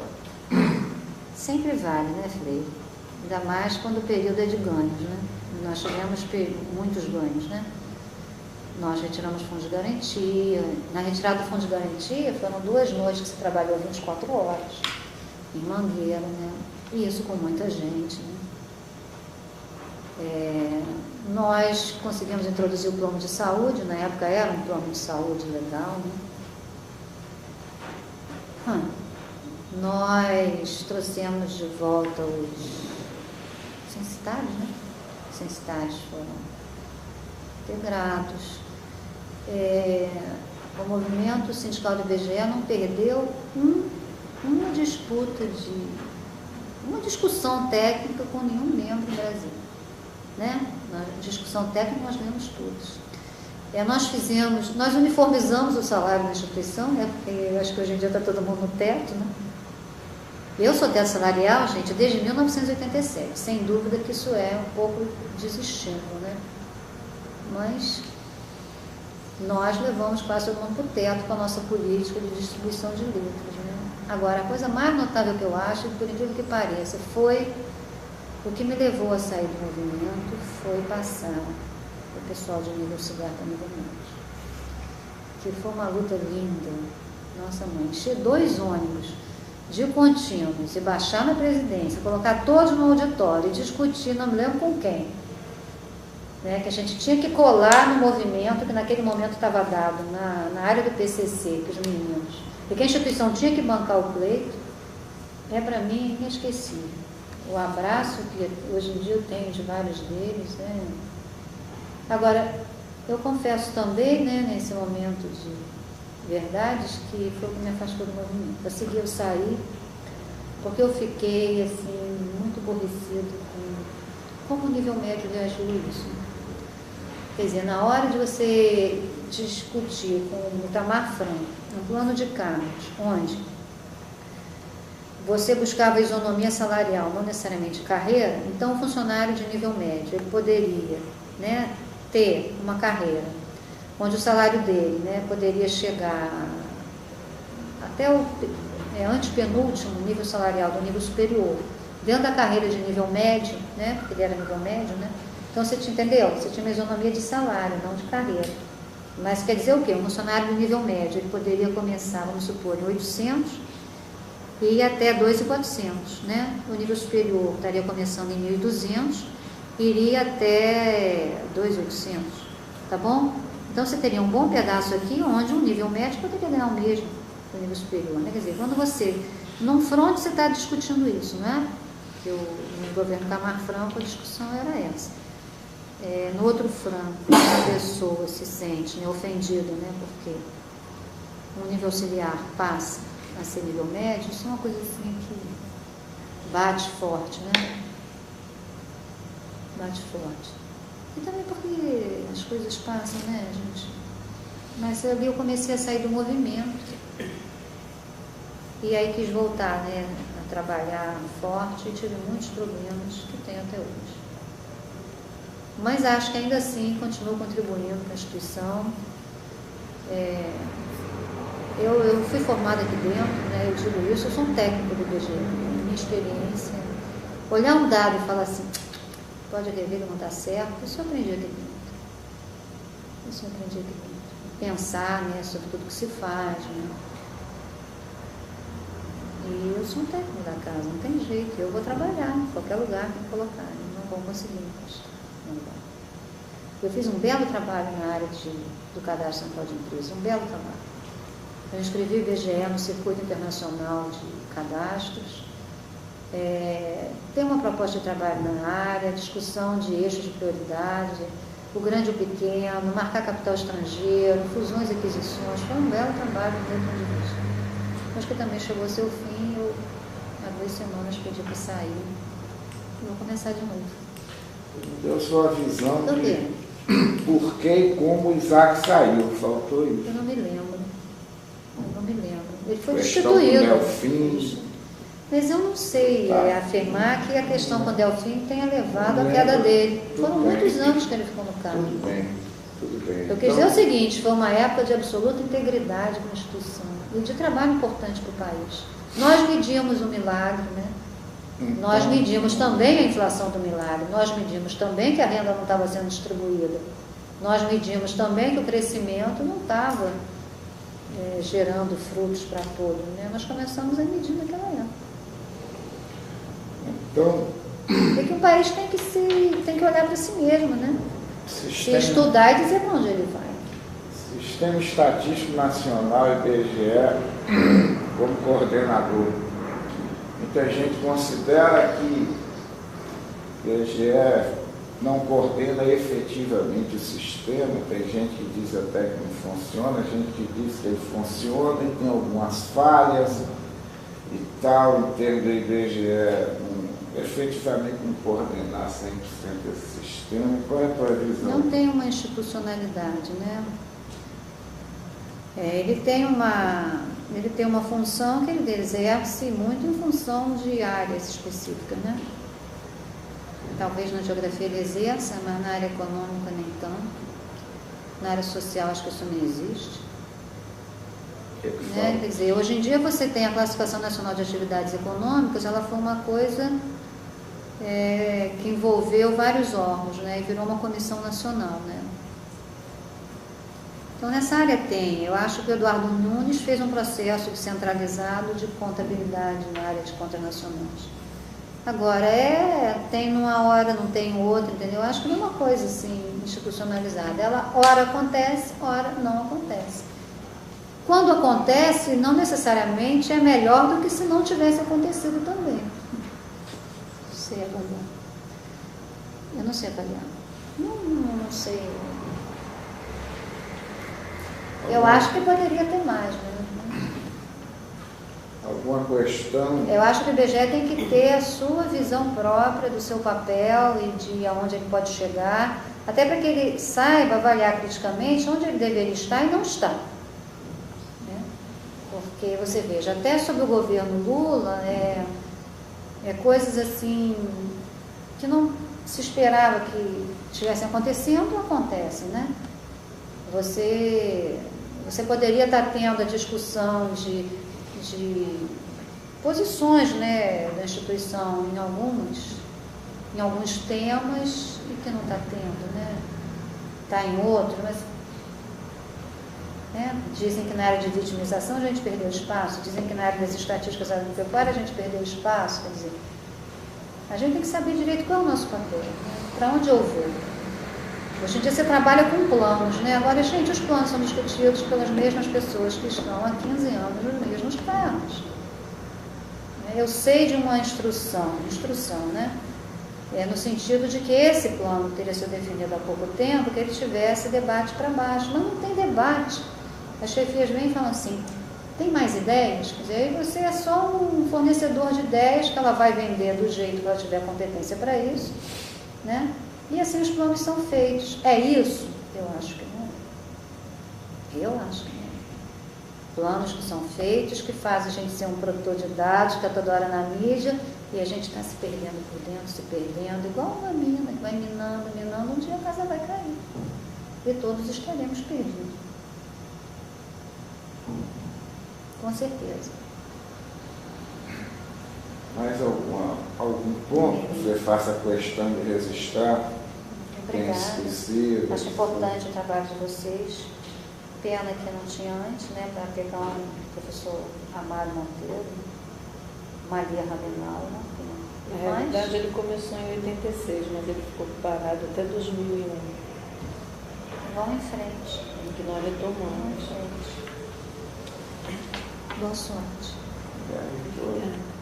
Sempre vale, né, Freire? Ainda mais quando o período é de ganhos, né? Nós tivemos muitos ganhos, né? Nós retiramos fundo de garantia. Na retirada do fundo de garantia foram 2 noites que se trabalhou 24 horas em Mangueira, né? E isso com muita gente, né? Nós conseguimos introduzir o plano de saúde, na época era um plano de saúde legal, né? Nós trouxemos de volta os censitários, né? Os censitários foram integrados. O movimento sindical do IBGE não perdeu uma discussão técnica com nenhum membro do Brasil, né? Na discussão técnica nós lemos todos. Nós uniformizamos o salário na instituição, né? Porque eu acho que hoje em dia está todo mundo no teto, né? Eu sou teto salarial, gente, desde 1987, sem dúvida que isso é um pouco desestímulo, né? Mas nós levamos quase todo mundo para o teto com a nossa política de distribuição de lucros, né? Agora, a coisa mais notável que eu acho, por incrível que pareça, foi o que me levou a sair do movimento, foi passar o pessoal de nível auxiliar para nível médio. Que foi uma luta linda. Nossa mãe, encher 2 ônibus de contínuos e baixar na presidência, colocar todos no auditório e discutir, não me lembro com quem, né, que a gente tinha que colar no movimento, que naquele momento estava dado na área do PCC, que os meninos, e que a instituição tinha que bancar o pleito, para mim inesquecível. O abraço que hoje em dia eu tenho de vários deles, né. Agora, eu confesso também, né, nesse momento de verdades, que foi o que me afastou do movimento. A seguir eu saí, porque eu fiquei assim, muito aborrecido com como o nível médio reagiu a isso. Quer dizer, na hora de você discutir com o Itamar Franco, no plano de Carlos, onde você buscava isonomia salarial, não necessariamente carreira, então o funcionário de nível médio, ele poderia, né, ter uma carreira onde o salário dele, né, poderia chegar até o antepenúltimo nível salarial do nível superior, dentro da carreira de nível médio, né, porque ele era nível médio, né, então você entendeu? Você tinha uma isonomia de salário, não de carreira. Mas quer dizer o quê? Um funcionário do nível médio, ele poderia começar, vamos supor, em 800 e ir até 2.400, né? O nível superior estaria começando em 1.200 e iria até 2.800, tá bom? Então, você teria um bom pedaço aqui, onde um nível médio poderia ganhar o mesmo do nível superior, né? Quer dizer, quando você, num front, você está discutindo isso, né? Que no governo Itamar Franco, a discussão era essa. No outro front, a pessoa se sente, né, ofendida, né? Porque um nível auxiliar passa a ser nível médio, isso é uma coisa assim que bate forte, né? Bate forte. E também porque as coisas passam, né, gente? Mas ali eu comecei a sair do movimento. E aí quis voltar, né, a trabalhar forte e tive muitos problemas que tenho até hoje. Mas acho que ainda assim continuo contribuindo para a instituição. Eu fui formada aqui dentro, né, eu digo isso, eu sou um técnico do IBGE, minha experiência. Olhar um dado e falar assim, pode rever que não está certo, isso eu aprendi aqui dentro. Isso eu aprendi aqui dentro. Pensar, né, sobre tudo que se faz, né. E eu sou um técnico da casa, não tem jeito, eu vou trabalhar em qualquer lugar que me colocarem, não vou conseguir encostar. Eu fiz um belo trabalho na área do cadastro central de empresas, um belo trabalho. Eu inscrevi o IBGE no Circuito Internacional de Cadastros. Tem uma proposta de trabalho na área, discussão de eixos de prioridade, o grande e o pequeno, marcar capital estrangeiro, fusões e aquisições. Foi um belo trabalho do meu ponto de vista. Acho que também chegou ao seu fim, eu há 2 semanas pedi para sair e vou começar de novo. Deu sua visão de por que e como o Isaac saiu, faltou isso. Eu não me lembro. Ele foi questão destituído. Do Delfim. Mas eu não sei afirmar que a questão com o Delfim tenha levado à queda dele. Foram muitos anos que ele ficou no cargo. Tudo bem. Eu quis dizer o seguinte, foi uma época de absoluta integridade para a instituição e de trabalho importante para o país. Nós medimos o milagre, né? Nós medimos também a inflação do milagre, nós medimos também que a renda não estava sendo distribuída, nós medimos também que o crescimento não estava gerando frutos para todos, né? Nós começamos a medir naquela época. Então, é que o país tem que olhar para si mesmo, né? Se estudar e dizer para onde ele vai. Sistema Estatístico Nacional, IBGE, como coordenador. Muita gente considera que o IBGE não coordena efetivamente o sistema, tem gente que diz até que não funciona, gente que diz que ele funciona e tem algumas falhas e tal, em termos do IBGE efetivamente não coordenar 100% esse sistema. Qual é a tua visão? Não tem uma institucionalidade, né? Ele tem uma função que ele exerce muito em função de áreas específicas, né? Talvez na geografia ele exerça, mas na área econômica nem tanto. Na área social acho que isso não existe. Né? Quer dizer, hoje em dia você tem a Classificação Nacional de Atividades Econômicas, ela foi uma coisa que envolveu vários órgãos, né? E virou uma comissão nacional, né? Então nessa área tem, eu acho que o Eduardo Nunes fez um processo descentralizado de contabilidade na área de contas nacionais. Agora, tem numa hora, não tem outra, entendeu? Eu acho que não é uma coisa assim, institucionalizada. Ela, ora acontece, ora não acontece. Quando acontece, não necessariamente é melhor do que se não tivesse acontecido também. Não sei avaliar. Eu não sei avaliar. Não sei. Eu acho que poderia ter mais, né? Alguma questão? Eu acho que o IBGE tem que ter a sua visão própria do seu papel e de aonde ele pode chegar, até para que ele saiba avaliar criticamente onde ele deveria estar e não está. Né? Porque você veja, até sob o governo Lula, coisas assim que não se esperava que estivessem acontecendo, acontecem, né? Você poderia estar tendo a discussão de posições, né, da instituição em alguns temas e que não está tendo, né? Está em outro, mas dizem que na área de vitimização a gente perdeu espaço, dizem que na área das estatísticas agropecuárias a gente perdeu espaço, quer dizer, a gente tem que saber direito qual é o nosso papel, né? Para onde eu vou. Hoje em dia você trabalha com planos, né? Agora, gente, os planos são discutidos pelas mesmas pessoas que estão há 15 anos nos mesmos cargos. Eu sei de uma instrução, né? No sentido de que esse plano teria sido definido há pouco tempo, que ele tivesse debate para baixo, mas não tem debate. As chefias vêm e falam assim, tem mais ideias? Quer dizer, aí você é só um fornecedor de ideias que ela vai vender do jeito que ela tiver competência para isso, né? E assim os planos são feitos. É isso? Eu acho que não. Eu acho que não. Planos que são feitos, que fazem a gente ser um produtor de dados, que está toda hora na mídia, e a gente está se perdendo por dentro, se perdendo, igual uma mina que vai minando, um dia a casa vai cair. E todos estaremos perdidos. Com certeza. Mais algum ponto que você faça questão de registrar? Obrigada. Esquecido, acho importante o trabalho de vocês. Pena que não tinha antes, né? Para pegar um professor Amaro Monteiro, Maria Rabenal, né? Na realidade, ele começou em 86, mas ele ficou parado até 2001. Vão em frente. Em que nós retomamos. Vão em frente. Boa sorte. Obrigado.